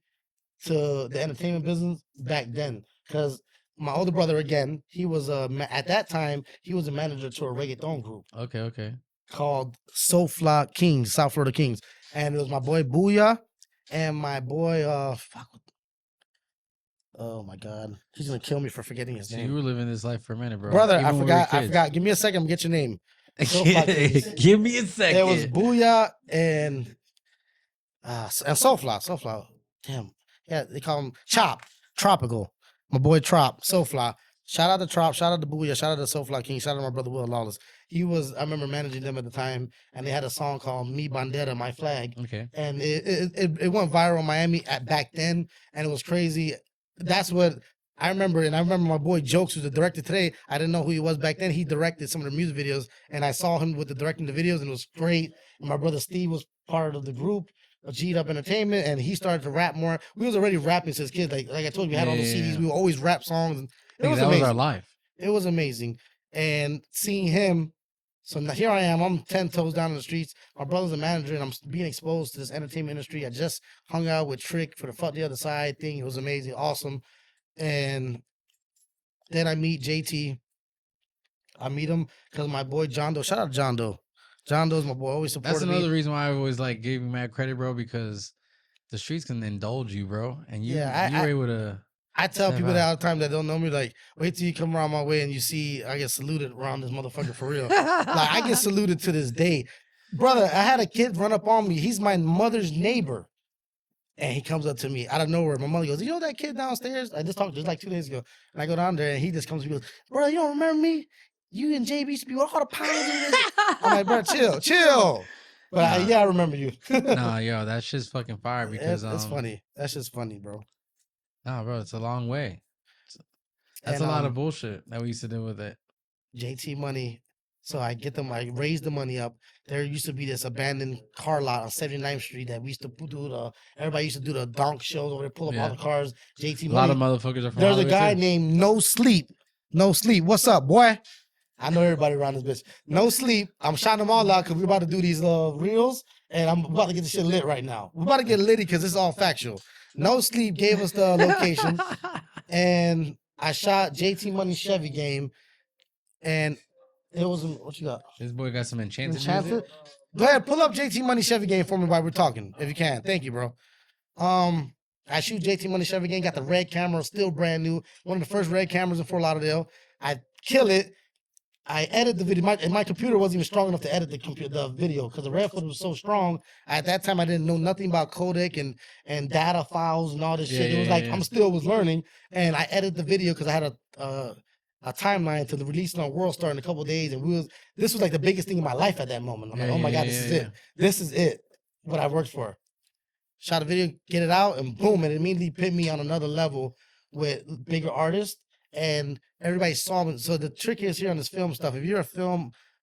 to the entertainment business back then, because my older brother, again, he was at that time he was a manager to a reggaeton group Okay. called Soulfly Kings, South Florida Kings, and it was my boy Booyah and my boy oh my god, he's gonna kill me for forgetting his So name. you were living this life for a minute, bro. Brother, Even I when we were forgot. kids. Give me a second. I'm gonna get your name. Soulfly Kings. Give me a second. It was Booyah and Soulfly. Damn. Yeah, they call him Chop. Tropical. My boy Trop. Soulfly. Shout out to Trop. Shout out to Booyah. Shout out to Soulfly King. Shout out to my brother Will Lawless. I remember managing them at the time, and they had a song called Mi Bandera, My Flag. Okay. And it went viral in Miami back then, and it was crazy. That's what I remember. And I remember my boy Jokes, who's the director today. I didn't know who he was back then. He directed some of the music videos, and I saw him with the directing the videos, and it was great. And my brother Steve was part of the group, G'd Up Entertainment, and he started to rap more. We was already rapping since kids. Like I told you, we had all the CDs. Yeah. We would always rap songs. And it was That amazing. was our life. It was amazing. And seeing him, so now here I am. I'm 10 toes down in the streets. My brother's a manager, and I'm being exposed to this entertainment industry. I just hung out with Trick for the Fuck the Other Side thing. It was amazing, awesome. And then I meet JT. I meet him because my boy John Doe. Shout out to John Doe. John Doe's my boy. Always supported That's me. another reason why I always like gave you mad credit, bro, because the streets can indulge you, bro, and you were able to. I tell step people out. that all the time that don't know me, like, wait till you come around my way and you see I get saluted around this motherfucker for real. Like, I get saluted to this day. Brother, I had a kid run up on me. He's my mother's neighbor. And he comes up to me out of nowhere. My mother goes, you know that kid downstairs? I just talked just like 2 days ago. And I go down there and he just comes to me and goes, bro, you don't remember me? You and JB used to be all the pounds in this. I'm like, bro, chill. But Nah. I remember you. Nah, yo, that shit's fucking fire because it's funny. That's just funny, bro. Nah, bro, it's a long way. That's And, a lot of bullshit that we used to do with it. JT Money. So I raise the money up. There used to be this abandoned car lot on 79th Street that we used to do everybody used to do the donk shows over there, pull up all Yeah. the cars. JT A Money. lot of motherfuckers are from There's a Hollywood, guy too. named No Sleep. What's up, boy? I know everybody around this bitch. No Sleep. I'm shouting them all out because we're about to do these reels, and I'm about to get the shit lit right now. We're about to get litty because it's all factual. No Sleep gave us the location, and I shot JT Money Chevy game, and it was what you got? This boy got some enchanted Enchanted? music. Go ahead, pull up JT Money Chevy game for me while we're talking, if you can. Thank you, bro. I shoot JT Money Chevy game, got the red camera, still brand new. One of the first red cameras in Fort Lauderdale. I kill it. I edit the video. My computer wasn't even strong enough to edit the video because the red footage was so strong. At that time, I didn't know nothing about codec and data files and all this shit. It was like I'm still was learning, and I edited the video because I had a timeline to the release on World Star in a couple of days, and this was like the biggest thing in my life at that moment. I'm like, oh my god, this is it. This is it. What I worked for. Shot a video, get it out, and boom, it immediately put me on another level with bigger artists. And everybody saw me. So the trick is here on this film stuff. If you're a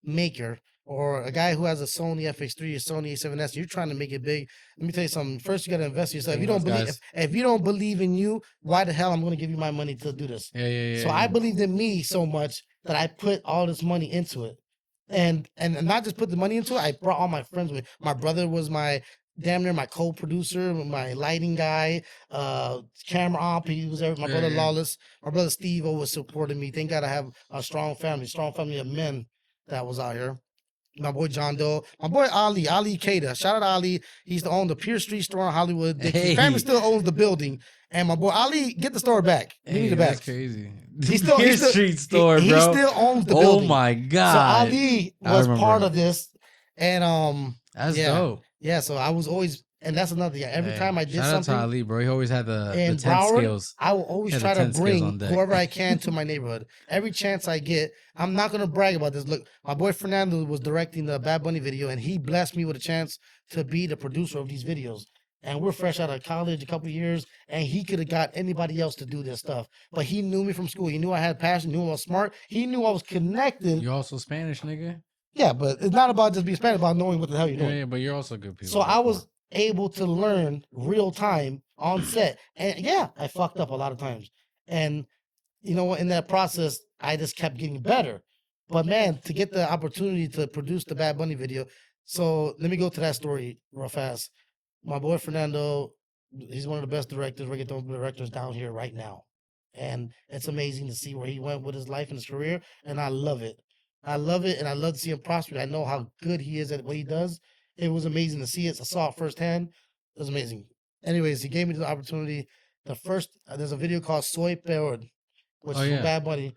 filmmaker or a guy who has a Sony FX3 or Sony A7S, you're trying to make it big. Let me tell you something. First, you got to invest in yourself. If you don't believe, if you don't believe in you, why the hell I'm going to give you my money to do this? Yeah. So I believed in me so much that I put all this money into it, and not just put the money into it. I brought all my friends with. My brother was my damn near my co-producer, my lighting guy, camera op. He was there. My brother Lawless, my brother Steve always supported me. Thank God I have a strong family of men that was out here. My boy John Doe, my boy Ali Kada. Shout out Ali. He's the owner of the Pier Street store in Hollywood. His family still owns the building. And my boy Ali, get the store back. We need it back. That's crazy. He's still Pier Street store, bro. He still owns the building. Oh my god. So Ali was part of this, and that's dope. Yeah, so I was always, and that's another thing. Every time I did shout something, out to Ali, bro. He always had the 10 Broward, skills. I will always try to bring whoever I can to my neighborhood. Every chance I get, I'm not gonna brag about this. Look, my boy Fernando was directing the Bad Bunny video, and he blessed me with a chance to be the producer of these videos. And we're fresh out of college, a couple of years, and he could have got anybody else to do this stuff. But he knew me from school. He knew I had passion. Knew I was smart. He knew I was connected. You're also Spanish, nigga. Yeah, but it's not about just being Spanish. About knowing what the hell you're doing. Yeah, but you're also good people. So I was able to learn real time on set, and yeah, I fucked up a lot of times. And you know what? In that process, I just kept getting better. But man, to get the opportunity to produce the Bad Bunny video, so let me go to that story real fast. My boy Fernando, he's one of the best reggaeton directors down here right now. And it's amazing to see where he went with his life and his career. And I love it. I love it. And I love to see him prosper. I know how good he is at what he does. It was amazing to see it. I saw it firsthand. It was amazing. Anyways, he gave me the opportunity. The first, there's a video called Soy Peor, which is from Bad Bunny.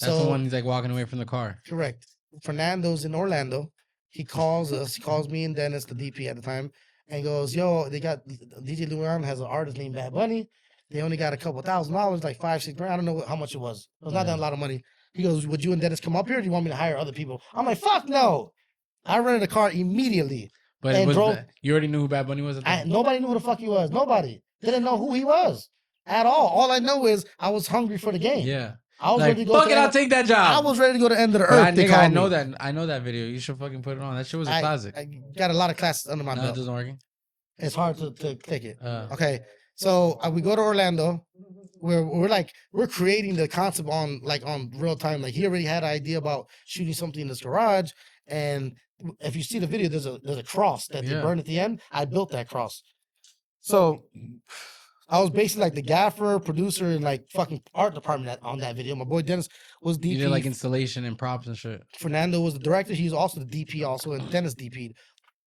That's the one he's like walking away from the car. Correct. Fernando's in Orlando. He calls us. He calls me and Dennis, the DP at the time. And goes, yo, they got DJ Luan has an artist named Bad Bunny. They only got a couple $1,000, like $5-6 grand. I don't know how much it was. It was not that a lot of money. He goes, would you and Dennis come up here? Or do you want me to hire other people? I'm like, fuck no. I rented a car immediately. But it was you already knew who Bad Bunny was? Nobody knew who the fuck he was. Nobody. Didn't know who he was at all. All I know is I was hungry for the game. Yeah. I was ready to go. Fuck it, I'll take that job. I was ready to go to the end of the earth. I know that. I know that video. You should fucking put it on. That shit was a classic. I got a lot of classes under my belt. It doesn't work. It's hard to click it. Okay, so we go to Orlando. We're creating the concept on real time. Like he already had an idea about shooting something in this garage, and if you see the video, there's a cross that they burn at the end. I built that cross. So I was basically like the gaffer, producer, and like fucking art department on that video. My boy Dennis was DP. You did like installation and props and shit. Fernando was the director. He's also the DP also, and Dennis DP'd.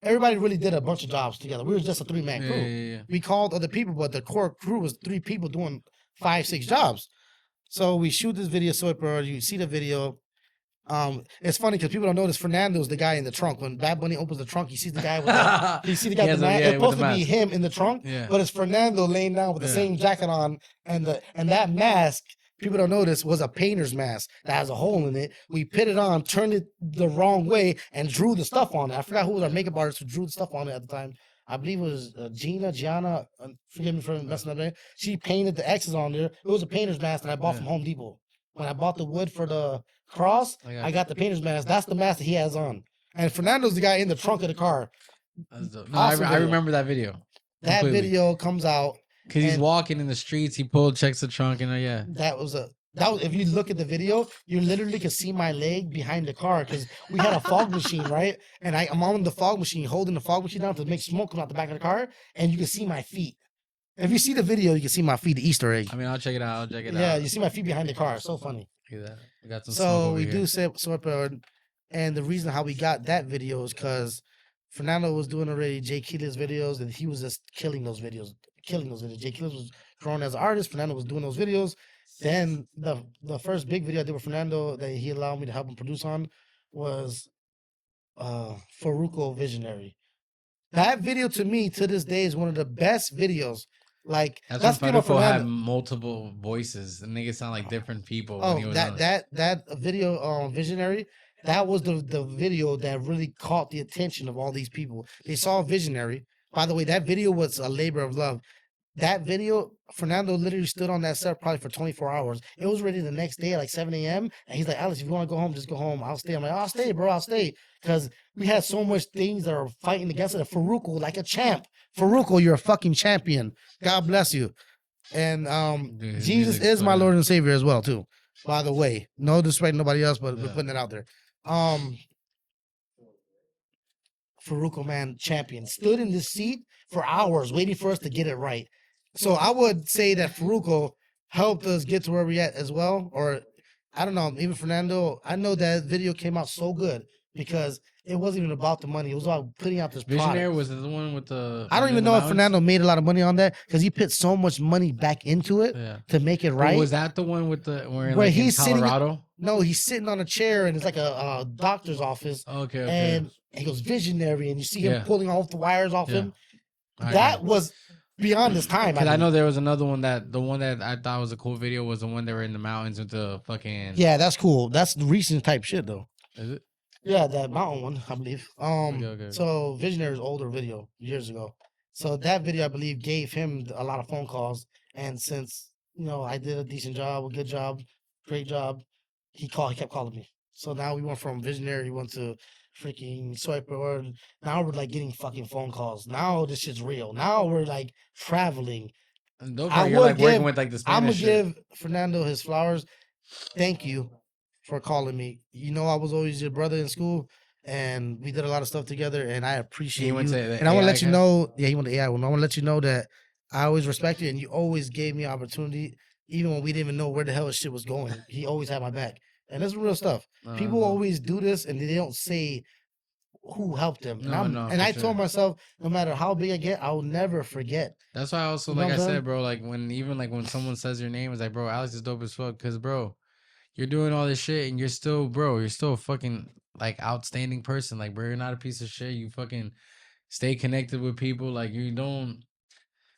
Everybody really did a bunch of jobs together. We were just a 3-man crew. Yeah. We called other people, but the core crew was 3 people doing 5-6 jobs. So we shoot this video, you see the video. It's funny because people don't notice Fernando's the guy in the trunk. When Bad Bunny opens the trunk, you see the guy with the, you see the guy with the mask. It's supposed to be him in the trunk, but it's Fernando laying down with the same jacket on, and that mask, people don't notice, was a painter's mask that has a hole in it. We put it on, turned it the wrong way, and drew the stuff on it. I forgot who was our makeup artist who drew the stuff on it at the time. I believe it was Gianna. Forgive me for messing up there. She painted the X's on there. It was a painter's mask that I bought from Home Depot. When I bought the wood for the cross, I got the painter's mask. That's the mask that he has on. And Fernando's the guy in the trunk of the car. That's dope. No, I remember that video. That video comes out. Because he's walking in the streets, he checks the trunk, and that was if you look at the video, you literally can see my leg behind the car because we had a fog machine, right? And I'm on the fog machine, holding the fog machine down to make smoke come out the back of the car, and you can see my feet. If you see the video, you can see my feet, the Easter egg. I mean, I'll check it out. Yeah, you see my feet behind the car. So funny. Look at that. We got some so we do sort of, and the reason how we got that video is because Fernando was doing already Jay Keeler's videos, and he was just killing those videos. Jay Keeler was growing as an artist. Fernando was doing those videos. Then the first big video I did with Fernando that he allowed me to help him produce on was Faruko Visionary. That video to me to this day is one of the best videos. Like that's when Faruko had multiple voices. The niggas sound like different people. Oh, that video Visionary. That was the video that really caught the attention of all these people. They saw Visionary. By the way, that video was a labor of love. that video, Fernando literally stood on that set probably for 24 hours. It was ready the next day at like 7 a.m. And he's like, Alex, if you want to go home, just go home. I'll stay. I'm like, I'll stay, bro. I'll stay. Because we had so much things that are fighting against it. Faruko, like a champ. Faruko, you're a fucking champion. God bless you. And Dude, Jesus is my Lord and Savior as well, too. By the way, no disrespect to nobody else, but we're putting it out there. Faruko, man, champion, stood in this seat for hours waiting for us to get it right. So I would say that Faruko helped us get to where we at as well. Or I don't know, even Fernando. I know that video came out so good because it wasn't even about the money. It was about putting out this Visionary product. was the one with the. I don't even know if Fernando made a lot of money on that because he put so much money back into it to make it right. But was that the one with the where Where like he's in Colorado? No, he's sitting on a chair and it's like a doctor's office. Okay. And he goes visionary, and you see him pulling off the wires off him. That was beyond his time. Because I know there was another one the one that I thought was a cool video was the one that were in the mountains with the fucking. Yeah, that's cool. That's the recent type shit though. Is it? Yeah, that mountain one, I believe. Okay. So Visionary's older video years ago. So that video, I believe, gave him a lot of phone calls. And since I did a decent job, a good job, great job, he kept calling me. So now we went from Visionary, we went to freaking Swiper. Now we're like getting fucking phone calls. Now this shit's real. Now we're like traveling. And you're like working with like the Spanish. I'm gonna shit. give Fernando his flowers. Thank you for calling me. I was always your brother in school, and we did a lot of stuff together, and I appreciate you. And I want to let you know, he went to AI. I want to let you know that I always respect you, and you always gave me opportunity, even when we didn't even know where the hell shit was going. He always had my back. And that's real stuff. People always do this and they don't say who helped them. And I told myself, no matter how big I get, I'll never forget. That's why I also, like I said, bro, like when someone says your name, it's like, bro, Alex is dope as fuck. Cause bro, you're doing all this shit and you're still a fucking like outstanding person. Like, bro, you're not a piece of shit. You fucking stay connected with people. Like you don't,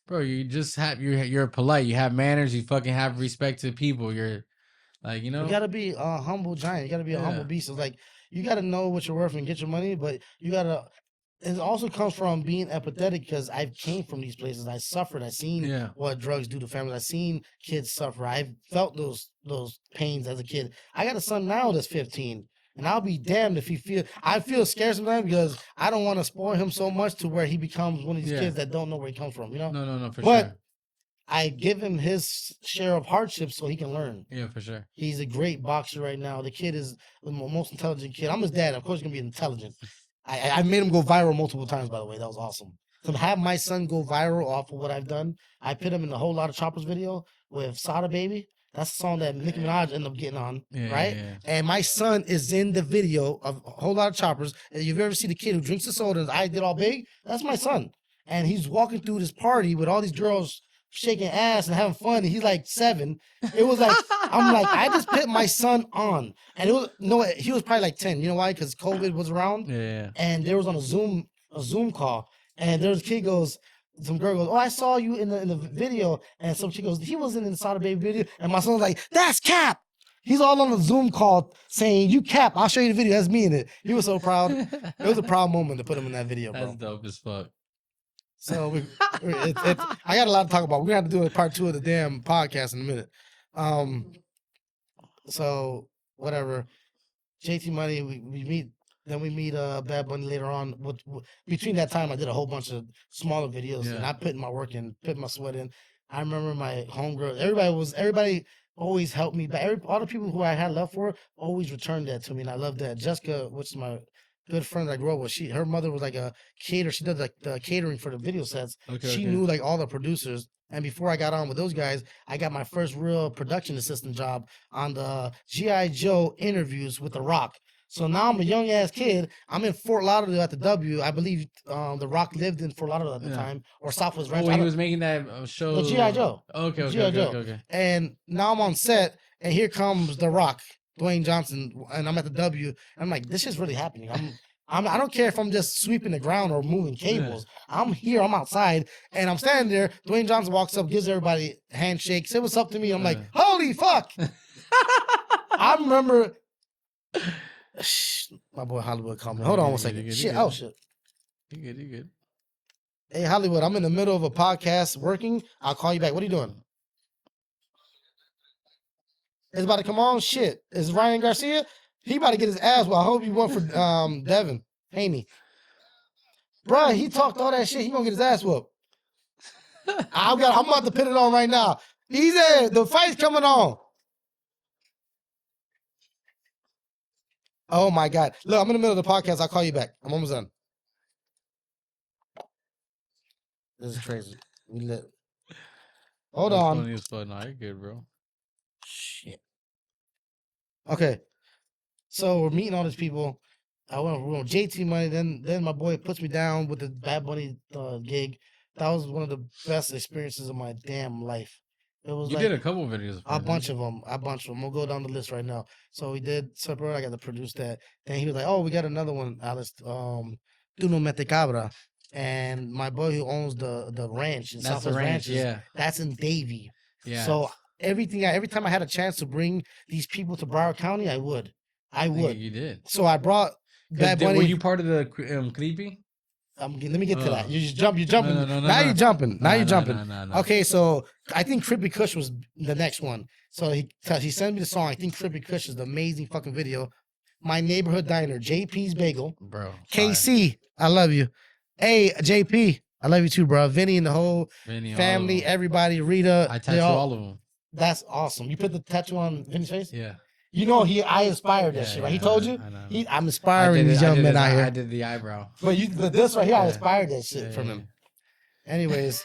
bro, you just you're polite. You have manners. You fucking have respect to people. You're like, you gotta be a humble giant. You gotta be a humble beast. It's like you gotta know what you're worth and get your money, but you gotta. It also comes from being empathetic because I came from these places. I suffered. I seen what drugs do to families. I seen kids suffer. I felt those pains as a kid. I got a son now that's 15, and I'll be damned if I feel scared sometimes because I don't want to spoil him so much to where he becomes one of these kids that don't know where he comes from. No, for sure. I give him his share of hardships so he can learn. Yeah, for sure. He's a great boxer right now. The kid is the most intelligent kid. I'm his dad. Of course, he's going to be intelligent. I made him go viral multiple times, by the way. That was awesome. To have my son go viral off of what I've done, I put him in the Whole Lot of Choppers video with Sada Baby. That's the song that Nicki Minaj ended up getting on, right? Yeah. And my son is in the video of a Whole Lot of Choppers. And if you've ever seen the kid who drinks the soda and I did all big, that's my son. And he's walking through this party with all these girls shaking ass and having fun, and he's like 7. It was like I'm like I just put my son on, and it was he was probably like 10. You know why? Because COVID was around, and there was on a Zoom call, and there was a kid some girl goes, oh, I saw you in the video, and some chick goes, he wasn't in the Sada Baby video, and my son's like, that's Cap. He's all on the Zoom call saying, you Cap, I'll show you the video. That's me in it. He was so proud. It was a proud moment to put him in that video, bro. That's dope as fuck. So I got a lot to talk about. We're gonna have to do a part 2 of the damn podcast in a minute. So whatever. JT Money, we meet. Then we meet Bad Bunny later on. Between that time, I did a whole bunch of smaller videos, and I put my work in, put my sweat in. I remember my homegirl. Everybody always helped me. But all the people who I had love for always returned that to me, and I love that. Jessica, which is my good friend that I grew up with, her mother was like a caterer. She did like the catering for the video sets. She knew like all the producers. And before I got on with those guys, I got my first real production assistant job on the G.I. Joe interviews with The Rock. So now I'm a young ass kid. I'm in Fort Lauderdale at the W. I believe The Rock lived in Fort Lauderdale at the time, or Southwest Ranch. When he was making that show, the G.I. Joe. Okay. And now I'm on set, and here comes The Rock, Dwayne Johnson, and I'm at the W. And I'm like, this is really happening. I don't care if I'm just sweeping the ground or moving cables. I'm here, I'm outside, and I'm standing there. Dwayne Johnson walks up, gives everybody a handshake, say what's up to me. I'm like, holy fuck. I remember, my boy Hollywood called me. Hold on one second. Shit, oh shit. You good. Hey, Hollywood, I'm in the middle of a podcast working. I'll call you back. What are you doing? It's about to come on. Shit. Is Ryan Garcia? He about to get his ass. Well, I hope he won for Devin Haney. Bruh, he talked all that shit. He gonna get his ass whooped. I'm about to put it on right now. Easy. The fight's coming on. Oh my God. Look, I'm in the middle of the podcast. I'll call you back. I'm almost done. This is crazy. We lit. Hold That's on. Funny as fuck. No, you're good, bro. Shit. Okay. So we're meeting all these people. I went with JT money. Then my boy puts me down with the Bad Bunny gig. That was one of the best experiences of my damn life. It was You like did a couple videos. a bunch of them. We'll go down the list right now. So we did separate. I got to produce that. Then he was like, "Oh, we got another one, Alice. Tu no mete cabra." And my boy who owns the ranch in That's the Southwest ranch, Ranches, yeah. that's in Davie. Yeah. So every time I had a chance to bring these people to Broward County, I would. You did. So I brought Bad Bunny. Were you part of the creepy? Let me get to that. You just jump. You're jumping. No, now you're jumping. Now you're jumping. No. Okay, so I think Crippy Kush was the next one. So he sent me the song. I think Crippy Kush is the amazing fucking video. My Neighborhood Diner, JP's Bagel. Bro. KC, I love you. Hey, JP, I love you too, bro. Vinny and the whole family, everybody, Rita. I tattoo all of them. That's awesome. You put the tattoo on Vinny's face? Yeah. You know, I inspired that shit, right? He told you? I know. I'm inspiring these young men out here. I did the eyebrow. But this right here, I inspired that shit from him. Anyways.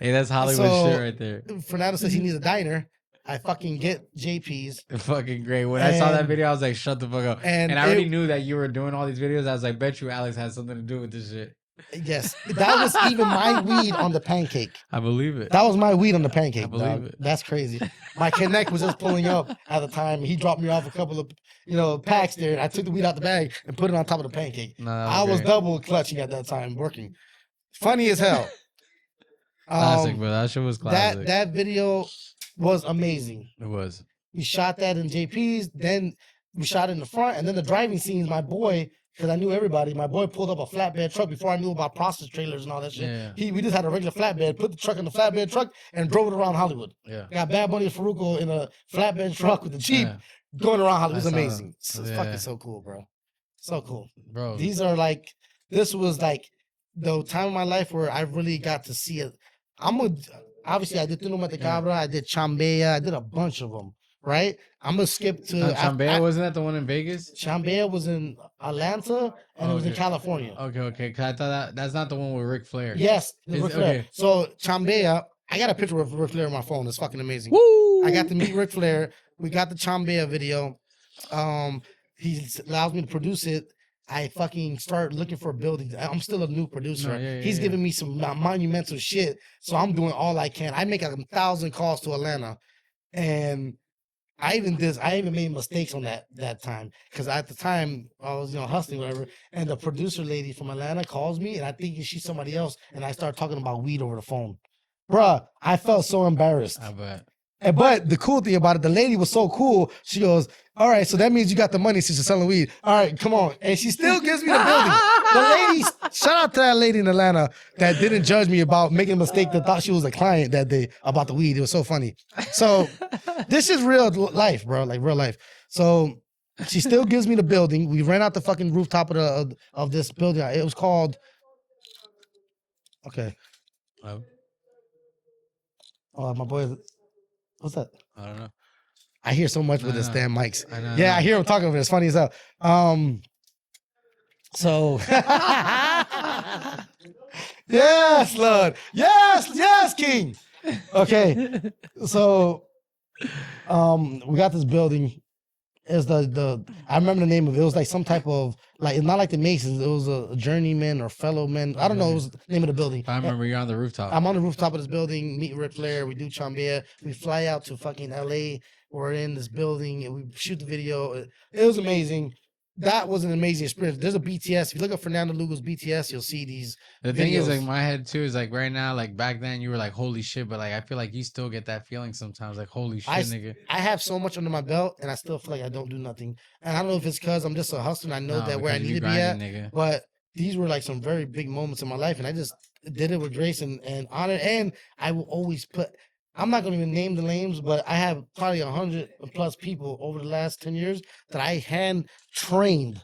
Hey, that's Hollywood shit right there. Fernando says he needs a diner. I fucking get JP's. Fucking great. When I saw that video, I was like, shut the fuck up. And I already knew that you were doing all these videos. I was like, bet you Alex has something to do with this shit. Yes. That was even my weed on the pancake. I believe it. That was my weed on the pancake. I believe it. That's crazy. My connect was just pulling up at the time. He dropped me off a couple of packs there. And I took the weed out the bag and put it on top of the pancake. No, I was double clutching at that time, working. Funny as hell. Classic, bro. That shit was classic. That video was amazing. It was. We shot that in JP's. Then we shot it in the front. And then the driving scenes, my boy, because I knew everybody, my boy pulled up a flatbed truck before I knew about process trailers and all that shit. Yeah. We just had a regular flatbed, put the truck in the flatbed truck, and drove it around Hollywood. Yeah. Got Bad Bunny and Faruko in a flatbed truck with the Jeep going around Hollywood. It was amazing. It's fucking so cool, bro. So cool. Bro. This was like the time of my life where I really got to see it. Obviously, I did Tu no mete cabra, I did Chambea, I did a bunch of them, right? I'm going to skip to... Chambea, wasn't that the one in Vegas? Chambea was in Atlanta, and it was in California. Okay. Because I thought that's not the one with Ric Flair. Yes, Ric Flair. Okay. So, Chambea, I got a picture of Ric Flair on my phone. It's fucking amazing. Woo! I got to meet Ric Flair. We got the Chambea video. He allows me to produce it. I fucking start looking for a building. I'm still a new producer. He's giving me some monumental shit. So I'm doing all I can. I make 1,000 calls to Atlanta. And I even made mistakes on that time. Because at the time I was, hustling, whatever. And the producer lady from Atlanta calls me and I think she's somebody else. And I start talking about weed over the phone. Bruh, I felt so embarrassed. I bet. But the cool thing about it, the lady was so cool. She goes, all right, so that means you got the money since you're selling weed. All right, come on. And she still gives me the building. The lady, shout out to that lady in Atlanta that didn't judge me about making a mistake that thought she was a client that day about the weed. It was so funny. So this is real life, bro, like real life. So she still gives me the building. We ran out the fucking rooftop of this building. It was called, okay. Oh, my boy. What's that? I don't know. I hear so much with this damn mics. I I hear him talking over it. It's funny as hell. So yes, Lord. Yes, King. Okay. So we got this building. Is the I remember the name of it. It was like some type of it's not like the Masons. It was a journeyman or fellowman. I don't know. It was the name of the building. I remember you're on the rooftop. I'm on the rooftop of this building. Meet Ric Flair. We do Chambea. We fly out to fucking LA. We're in this building and we shoot the video. It was amazing. That was an amazing experience. There's a BTS. If you look up Fernando Lugo's BTS, you'll see these. The thing is, like, my head too is like right now, like back then, you were like, holy shit. But like, I feel like you still get that feeling sometimes, like, holy shit, nigga. I have so much under my belt and I still feel like I don't do nothing. And I don't know if it's because I'm just a hustler and I know that where I need to be at. Nigga. But these were like some very big moments in my life, and I just did it with grace and honor. And I will always put. I'm not going to even name the names, but I have probably 100+ people over the last 10 years that I hand trained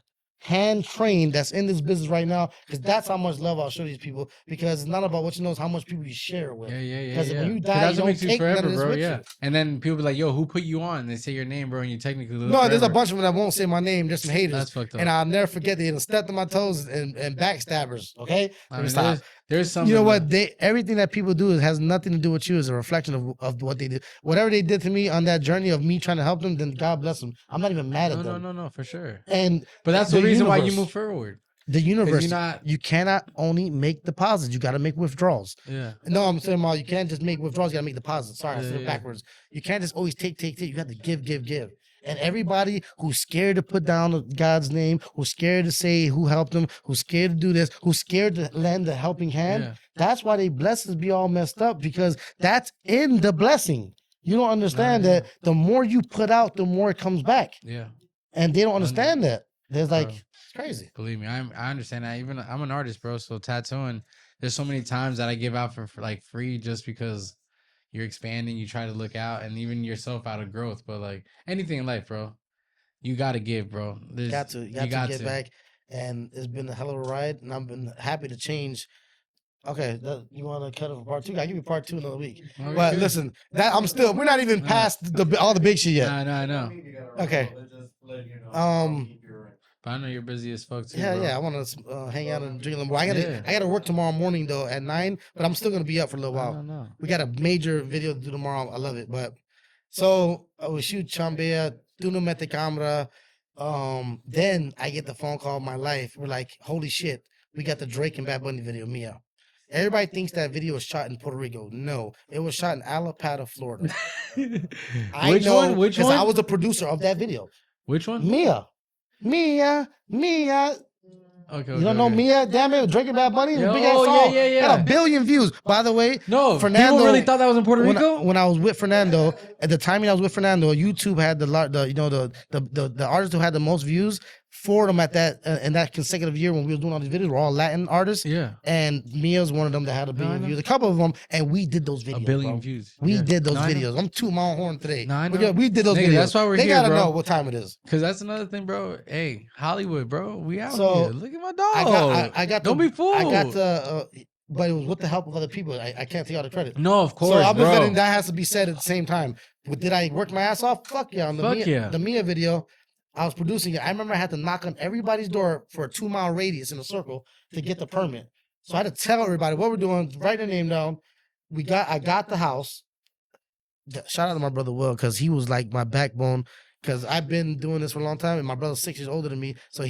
that's in this business right now, because that's how much love I'll show these people, because it's not about what you know, it's how much people you share it with. Yeah. Because when you 'Cause die, that's you what don't makes you take none forever, of this bro. with Yeah. you. And then people be like, "Yo, who put you on?" They say your name, bro, and you technically live No, there's a forever. bunch of them that won't say my name, just some haters. That's fucked up. And I'll never forget they stepped on my toes and backstabbers. Okay, I let me mean, stop. there's some. You know what? Everything that people do has nothing to do with you. Is a reflection of what they did. Whatever they did to me on that journey of me trying to help them, then God bless them. I'm not even mad at them. No, for sure. And But that's the reason why you universe- move forward. The universe, you're not- you cannot only make deposits. You got to make withdrawals. Yeah. No, I'm saying, you can't just make withdrawals. You got to make deposits. Sorry, I said it Yeah. backwards. You can't just always take. You got to give. And everybody who's scared to put down God's name, who's scared to say who helped them, who's scared to do this, who's scared to lend a helping hand, Yeah. that's why they blessings be all messed up, because that's in the blessing. You don't understand yeah. that the more you put out, the more it comes back. Yeah. And they don't understand that. There's like, Bro. it's crazy. Believe me, I understand that. Even I'm an artist, bro. So tattooing, there's so many times that I give out for like free just because you're expanding. You try to look out, and even yourself out of growth. But like anything in life, bro, you gotta give, bro. You got to get back. And it's been a hell of a ride, and I've been happy to change. Okay, you want to cut it for part 2? I'll give you part 2 another week. Okay, But good. listen, we're not even past all the big shit yet. Nah, I know. Okay. But I know you're busy as fuck too. Yeah, bro. I want to hang out and drink a little more. I Yeah. gotta work tomorrow morning though at 9, but I'm still gonna be up for a little I while. don't know. We got a major video to do tomorrow. I love it. But so we shoot Chambea, Duno Mete Camera. Then I get the phone call of my life. We're like, holy shit, we got the Drake and Bad Bunny video, Mia. Everybody thinks that video was shot in Puerto Rico. No, it was shot in Alapata, Florida. Which one? Which one? I was the producer of that video. Which one? Mia. Okay. You don't know Mia? Damn it, Drake and Bad Bunny. Yeah, Big ass song. yeah. Got 1 billion views. By the way, No, Fernando people really thought that was in Puerto Rico. When I was with Fernando, at the timing I was with Fernando, YouTube had the artists who had the most views. 4 of them at that in that consecutive year when we were doing all these videos were all Latin artists. Yeah. And Mia's one of them that had 1 billion I know. views. A couple of them, and we did those videos. 1 billion bro. views. We Yeah. did those No, I know. videos. I'm tooting my own horn today. No, I know. We did those Nigga, videos. that's why we're they here, gotta bro. know what time it is. Cause that's another thing, bro. Hey, Hollywood, bro. We out So, here. Look at my dog. I got Don't be fooled. I got the, but it was with the help of other people. I can't take all the credit. No, of course, So I'm bro. presenting that has to be said at the same time. But did I work my ass off? Fuck yeah. On the Fuck Mia, yeah. the Mia video, I was producing it. I remember I had to knock on everybody's door for a 2-mile radius in a circle to get the permit. So I had to tell everybody what we're doing, write their name down. I got the house. Shout out to my brother Will, because he was like my backbone. Because I've been doing this for a long time, and my brother's 6 years older than me. So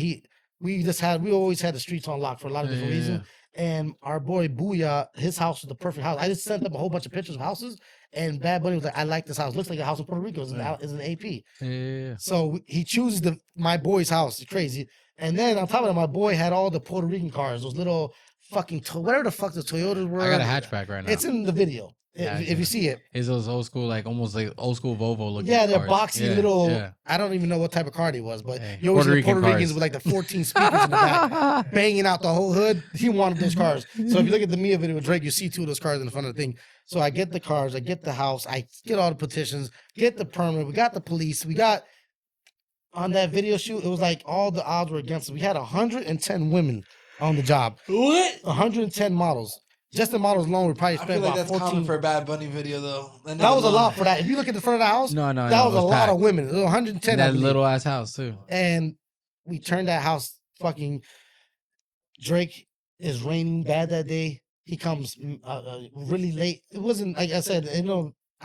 we always had the streets on lock for a lot of different reasons. And our boy Booyah, his house was the perfect house. I just sent up a whole bunch of pictures of houses, and Bad Bunny was like, I like this house. Looks like a house in Puerto Rico. It's an AP. Yeah. So he chooses my boy's house. It's crazy. And then on top of that, my boy had all the Puerto Rican cars, those little fucking, whatever the fuck the Toyotas were. I got a hatchback right now. It's in the video. Yeah, If you see it. It's those old school, like almost like old school Volvo looking. Yeah, they're cars. boxy Yeah, little. yeah. I don't even know what type of car he was, but Hey, you always Puerto see the Puerto Rican Ricans cars. with like the 14 speakers in the back, banging out the whole hood. He wanted those cars. So if you look at the Mia video with Drake, you see 2 of those cars in the front of the thing. So I get the cars, I get the house, I get all the petitions, get the permit. We got the police. We got on that video shoot. It was like all the odds were against us. We had 110 women on the job. What? 110 models. Just the models alone, we probably spent about 14. a Bad Bunny video though. That was a lot for that. If you look at the front of the house, No, that it was a lot packed. of women. It was 110. I That believe. little ass house too. And we turned that house fucking. Drake is raining bad that day. He comes really late. It wasn't like I said. I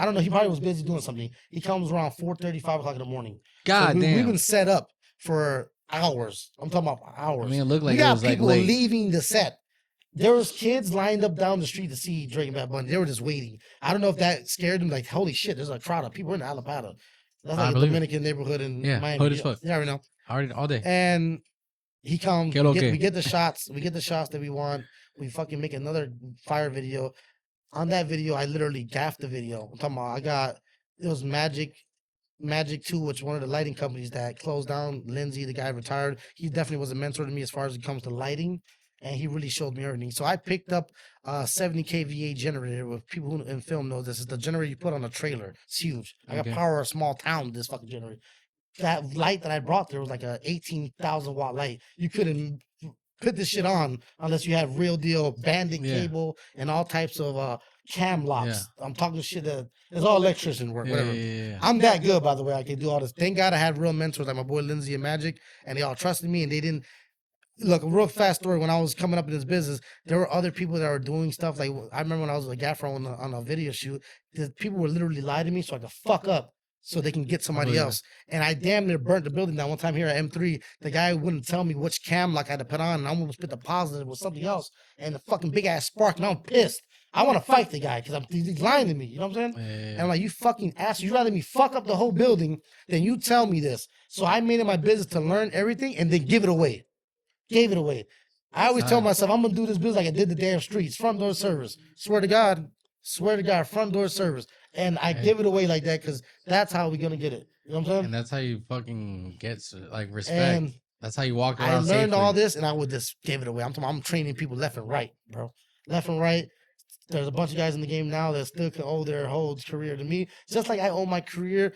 don't know. He probably was busy doing something. He comes around 4:30, 5 o'clock in the morning. God We've damn. been set up for hours. I'm talking about hours. I mean, it looked like we it got was like people late. leaving the set. There was kids lined up down the street to see Drake and Bad Bunny. They were just waiting. I don't know if that scared them. Like, holy shit, there's a crowd of people in Alapata. That's I like a believe it. Dominican neighborhood in Yeah, Miami. hood as fuck. You never know. Already all day. And he comes. Que lo We que. get the shots. We get the shots that we want. We fucking make another fire video. On that video, I literally gaffed the video. I'm talking about it was Magic 2, which one of the lighting companies that closed down. Lindsay, the guy retired. He definitely was a mentor to me as far as it comes to lighting. and he really showed me everything. So I picked up a 70 kVA generator. With people who in film know this is the generator you put on a trailer. It's huge. I got Okay. power a small town with this fucking generator. That light that I brought there was like a 18,000 watt light. You couldn't put this shit on unless you had real deal bandit Yeah. cable and all types of cam locks. I'm talking shit that it's all electrician work, whatever. Yeah. I'm that good, by the way. I can do all this. Thank God I had real mentors like my boy Lindsay and Magic, and they all trusted me, and they didn't. Look, a real fast story. When I was coming up in this business, there were other people that were doing stuff. Like I remember when I was a gaffer on a video shoot, the people were literally lying to me so I could fuck up so they can get somebody believe it. else. And I damn near burnt the building down one time here at M3. The guy wouldn't tell me which cam lock I had to put on, and I almost put the positive with something else, and the fucking big ass spark, and I'm pissed. I want to fight the guy because he's lying to me. You know what I'm saying? And I'm like, you fucking ass. You'd rather me fuck up the whole building than you tell me this. So I made it my business to learn everything and then give it away. Gave it away. I always tell myself I'm gonna do this business like I did the damn streets, front door service. Swear to God, front door service, and I give it away like that because that's how we gonna get it. You know what I'm saying? And that's how you fucking get like respect. And that's how you walk I around. learned safely. all this, and I would just give it away. I'm training people left and right, bro. Left and right. There's a bunch of guys in the game now that still can owe their whole career to me, just like I owe my career,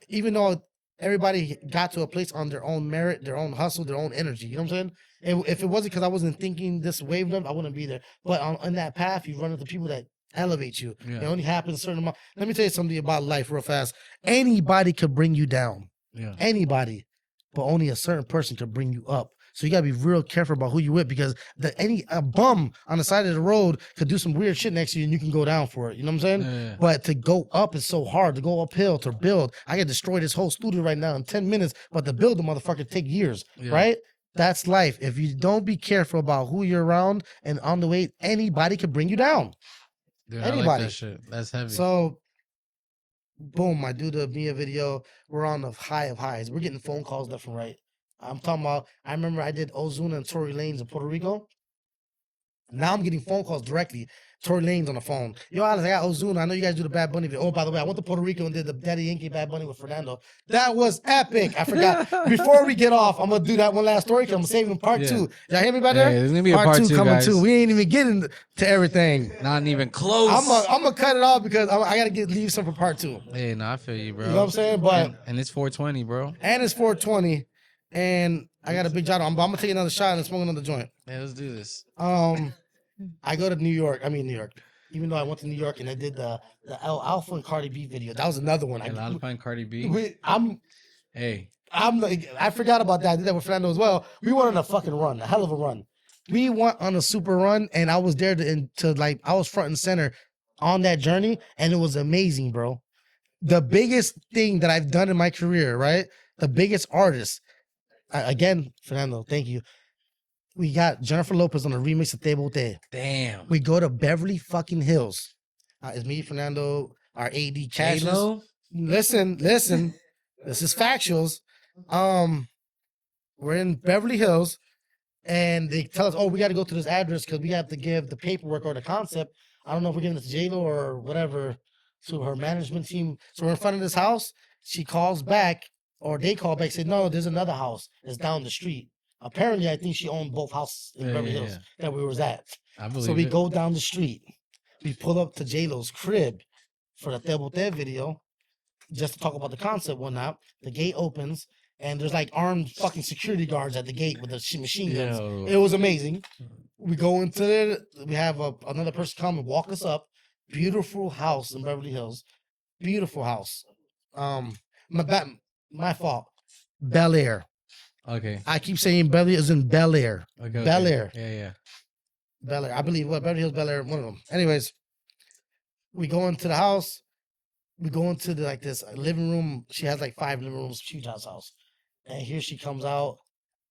even though everybody got to a place on their own merit, their own hustle, their own energy. You know what I'm saying? And if it wasn't because I wasn't thinking this wave up, I wouldn't be there. But on that path, you run into people that elevate you. Yeah. It only happens a certain amount. Let me tell you something about life real fast. Anybody could bring you down. Yeah. Anybody. But only a certain person could bring you up. So you gotta be real careful about who you with because a bum on the side of the road could do some weird shit next to you and you can go down for it. You know what I'm saying? Yeah. But to go up is so hard. To go uphill, to build. I can destroy this whole studio right now in 10 minutes, but to build the motherfucker take years, Yeah. right? That's life. If you don't be careful about who you're around and on the way, anybody could bring you down. Dude, I like Anybody. that shit. That's heavy. So, boom, I do the Mia video. We're on the high of highs. We're getting phone calls left and right. I'm talking about, I remember I did Ozuna and Tory Lanez in Puerto Rico. Now I'm getting phone calls directly. Tory Lanez on the phone. Yo, Alex, I got Ozuna. I know you guys do the Bad Bunny video. Oh, by the way, I went to Puerto Rico and did the Daddy Yankee Bad Bunny with Fernando. That was epic. I forgot. Before we get off, I'm going to do that one last story because I'm saving part 2. Y'all hear me about that? Hey, there's going to be a part 2 coming guys. too. We ain't even getting to everything. Not even close. I'm going to cut it off because I got to leave some for part 2. Hey, no, I feel you, bro. You know what I'm saying? But and it's 420, bro. And it's 420. And I got a big job. I'm going to take another shot and smoke another joint. Yeah, let's do this. I go to New York. Even though I went to New York and I did the El Alpha and Cardi B video. That was another one. Hey, I'll find Cardi B. I'm like, I forgot about that. I did that with Fernando as well. We went on a fucking run, a hell of a run. We went on a super run, and I was there to like, I was front and center on that journey, and it was amazing, bro. The biggest thing that I've done in my career, right? The biggest artist. Again, Fernando, thank you. We got Jennifer Lopez on a remix of Talkaboutwithlust. Damn. We go to Beverly fucking Hills. It's me, Fernando, our AD Cassius. Halo? Listen. This is factuals. We're in Beverly Hills, and they tell us, "Oh, we got to go to this address because we have to give the paperwork or the concept. I don't know if we're giving it to JLo or whatever to her management team." So we're in front of this house. She calls back, or they call back, say, "No, there's another house. It's down the street." Apparently, I think she owned both houses in Beverly Hills that we was at. I believe So we it. go down the street. We pull up to JLo's crib for the Talkaboutwithlust video, just to talk about the concept, whatnot. The gate opens, and there's like armed fucking security guards at the gate with the machine guns. Yo. It was amazing. We go into it. We have another person come and walk us up. Beautiful house in Beverly Hills. Beautiful house. My fault. Bel Air. Okay. I keep saying Beverly is in Bel Air. Okay. Bel Air. Yeah. Bel Air. I believe Beverly Hills, Bel Air, one of them. Anyways, we go into the house. We go into this living room. She has like 5 living rooms, huge house. And here she comes out,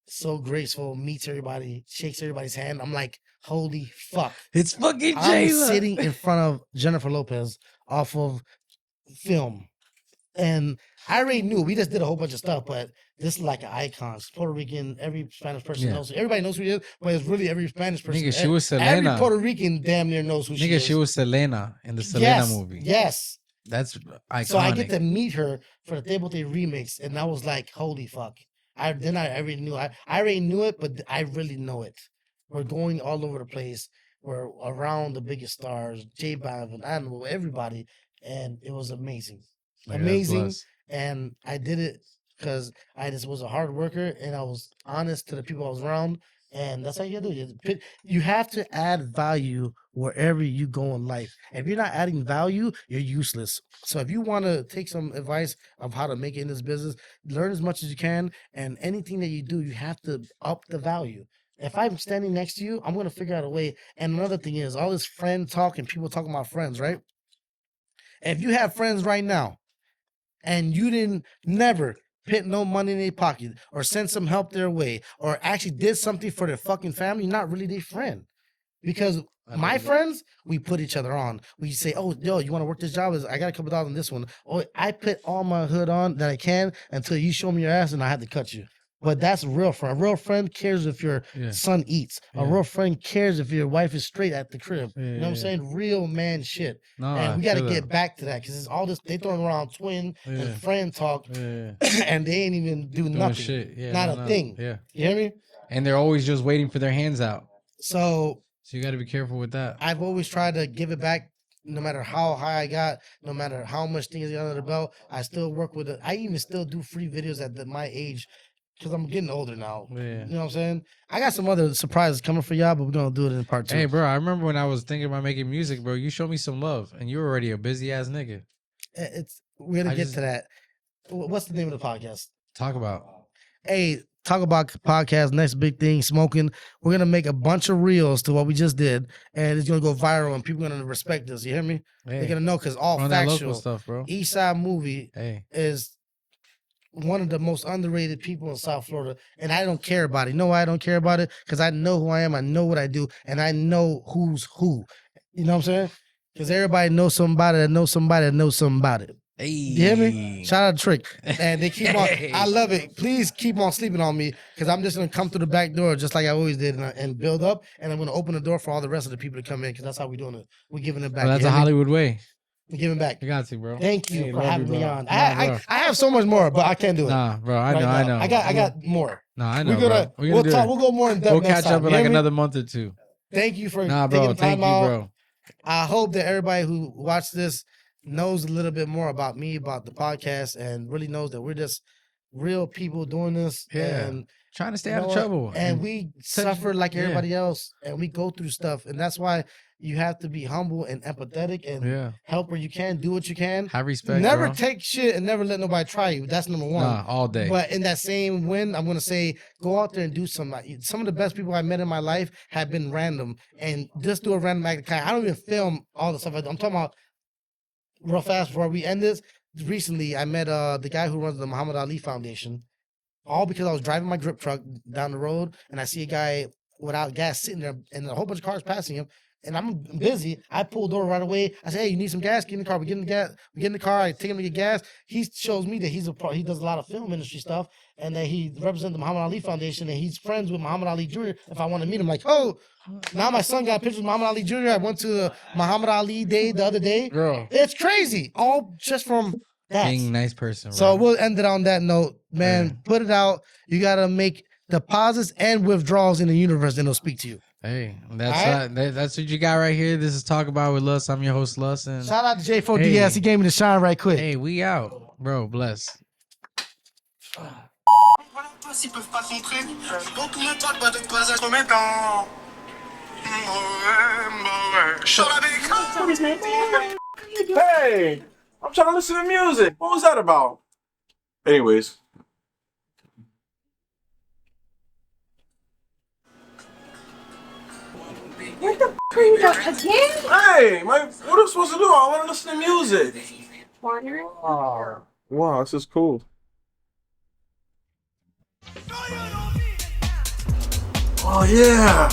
so graceful, meets everybody, shakes everybody's hand. I'm like, holy fuck. It's fucking I'm Jayla. sitting in front of Jennifer Lopez off of film. And I already knew, we just did a whole bunch of stuff, but this is like an icon. It's Puerto Rican, every Spanish person knows. Everybody knows who she is, but it's really every Spanish person. Nigga, she was Selena. Every Puerto Rican damn near knows who she is. Nigga, she was Selena in the Selena movie. Yes. That's iconic. So I get to meet her for the Talkaboutwithlust remix, and I was like, holy fuck. I already knew. I already knew it, but I really know it. We're going all over the place. We're around the biggest stars, J Balvin, Animal, everybody, and it was amazing, Like, that's amazing. blessed. And I did it because I just was a hard worker and I was honest to the people I was around. And that's how you do it. You have to add value wherever you go in life. If you're not adding value, you're useless. So if you want to take some advice of how to make it in this business, learn as much as you can. And anything that you do, you have to up the value. If I'm standing next to you, I'm going to figure out a way. And another thing is all this friend talk and people talking about friends, right? If you have friends right now and you didn't never put no money in their pocket or send some help their way or actually did something for their fucking family, you're not really their friend. Because my friends, we put each other on. We say, oh, yo, you want to work this job? I got a couple dollars on this one. Oh, I put all my hood on that I can until you show me your ass and I have to cut you. But that's a real friend. A real friend cares if your son eats. A real friend cares if your wife is straight at the crib. You know what I'm saying? Real man shit. No, and we got to feel get that. back to that because it's all this. They throwing around twin and friend talk, and they ain't even doing nothing. Shit. Yeah, Not no, a thing. Yeah. You hear me? And they're always just waiting for their hands out. So you got to be careful with that. I've always tried to give it back. No matter how high I got, no matter how much things got under the belt, I still work with it. I even still do free videos at my age. Because I'm getting older now. Yeah. You know what I'm saying? I got some other surprises coming for y'all, but we're going to do it in part 2. Hey, bro, I remember when I was thinking about making music, bro, you showed me some love, and you were already a busy-ass nigga. We're going to get to that. What's the name of the podcast? Talk about. Hey, Talk About podcast, next big thing, smoking. We're going to make a bunch of reels to what we just did, and it's going to go viral, and people are going to respect us. You hear me? Hey, they're going to know because all run that factual local stuff, bro. Eastside Movie is one of the most underrated people in South Florida, and I don't care about it. You know why I don't care about it? Because I know who I am, I know what I do, and I know who's who. You know what I'm saying? Because everybody knows somebody that knows somebody that knows something about it. Hey. You hear me? Shout out to Trick. And they keep on, I love it. Please keep on sleeping on me, because I'm just going to come through the back door just like I always did and build up, and I'm going to open the door for all the rest of the people to come in, because that's how we're doing it. We're giving it back. Well, that's a Hollywood way. We're giving back. You got to, bro. Thank you for having me on. Nah, I have so much more, but I can't do it. Nah, bro, I know. I got more. Nah, I know, We'll go more in depth. We'll catch up in like another month or two. Thank you for bro. taking the time out. Bro. I hope that everybody who watched this knows a little bit more about me, about the podcast, and really knows that we're just real people doing this. Yeah. And trying to stay out of trouble. And we suffer like everybody else, and we go through stuff. And that's why you have to be humble and empathetic and help where you can, do what you can. Have respect. Never bro. take shit and never let nobody try you. That's number one. Nah, all day. But in that same win, I'm gonna say, go out there and do something. Some of the best people I met in my life have been random, and just do a random act. I don't even film all the stuff I do. I'm talking about real fast before we end this. Recently, I met the guy who runs the Muhammad Ali Foundation. All because I was driving my grip truck down the road, and I see a guy without gas sitting there, and a whole bunch of cars passing him. And I'm busy. I pulled over right away. I said, "Hey, you need some gas? Get in the car." We get in the gas. We get in the car. I take him to get gas. He shows me that he does a lot of film industry stuff, and that he represents the Muhammad Ali Foundation, and he's friends with Muhammad Ali Jr. If I want to meet him, like, oh, now my son got pictures of Muhammad Ali Jr. I went to the Muhammad Ali Day the other day. Bro, it's crazy. All just from that. Being a nice person. Bro. So we'll end it on that note, man. Put it out. You gotta make deposits and withdrawals in the universe, and it'll speak to you. Hey, that's what you got right here. This is Talk About with Lust. I'm your host, Lust. And shout out to J4DS. He gave me the shine right quick. Hey, we out. Bro, bless. Hey, I'm trying to listen to music. What was that about? Anyways. Where the f are you going again? Hey, what am I supposed to do? I want to listen to music. Wandering? Oh, wow, this is cool. Oh, yeah.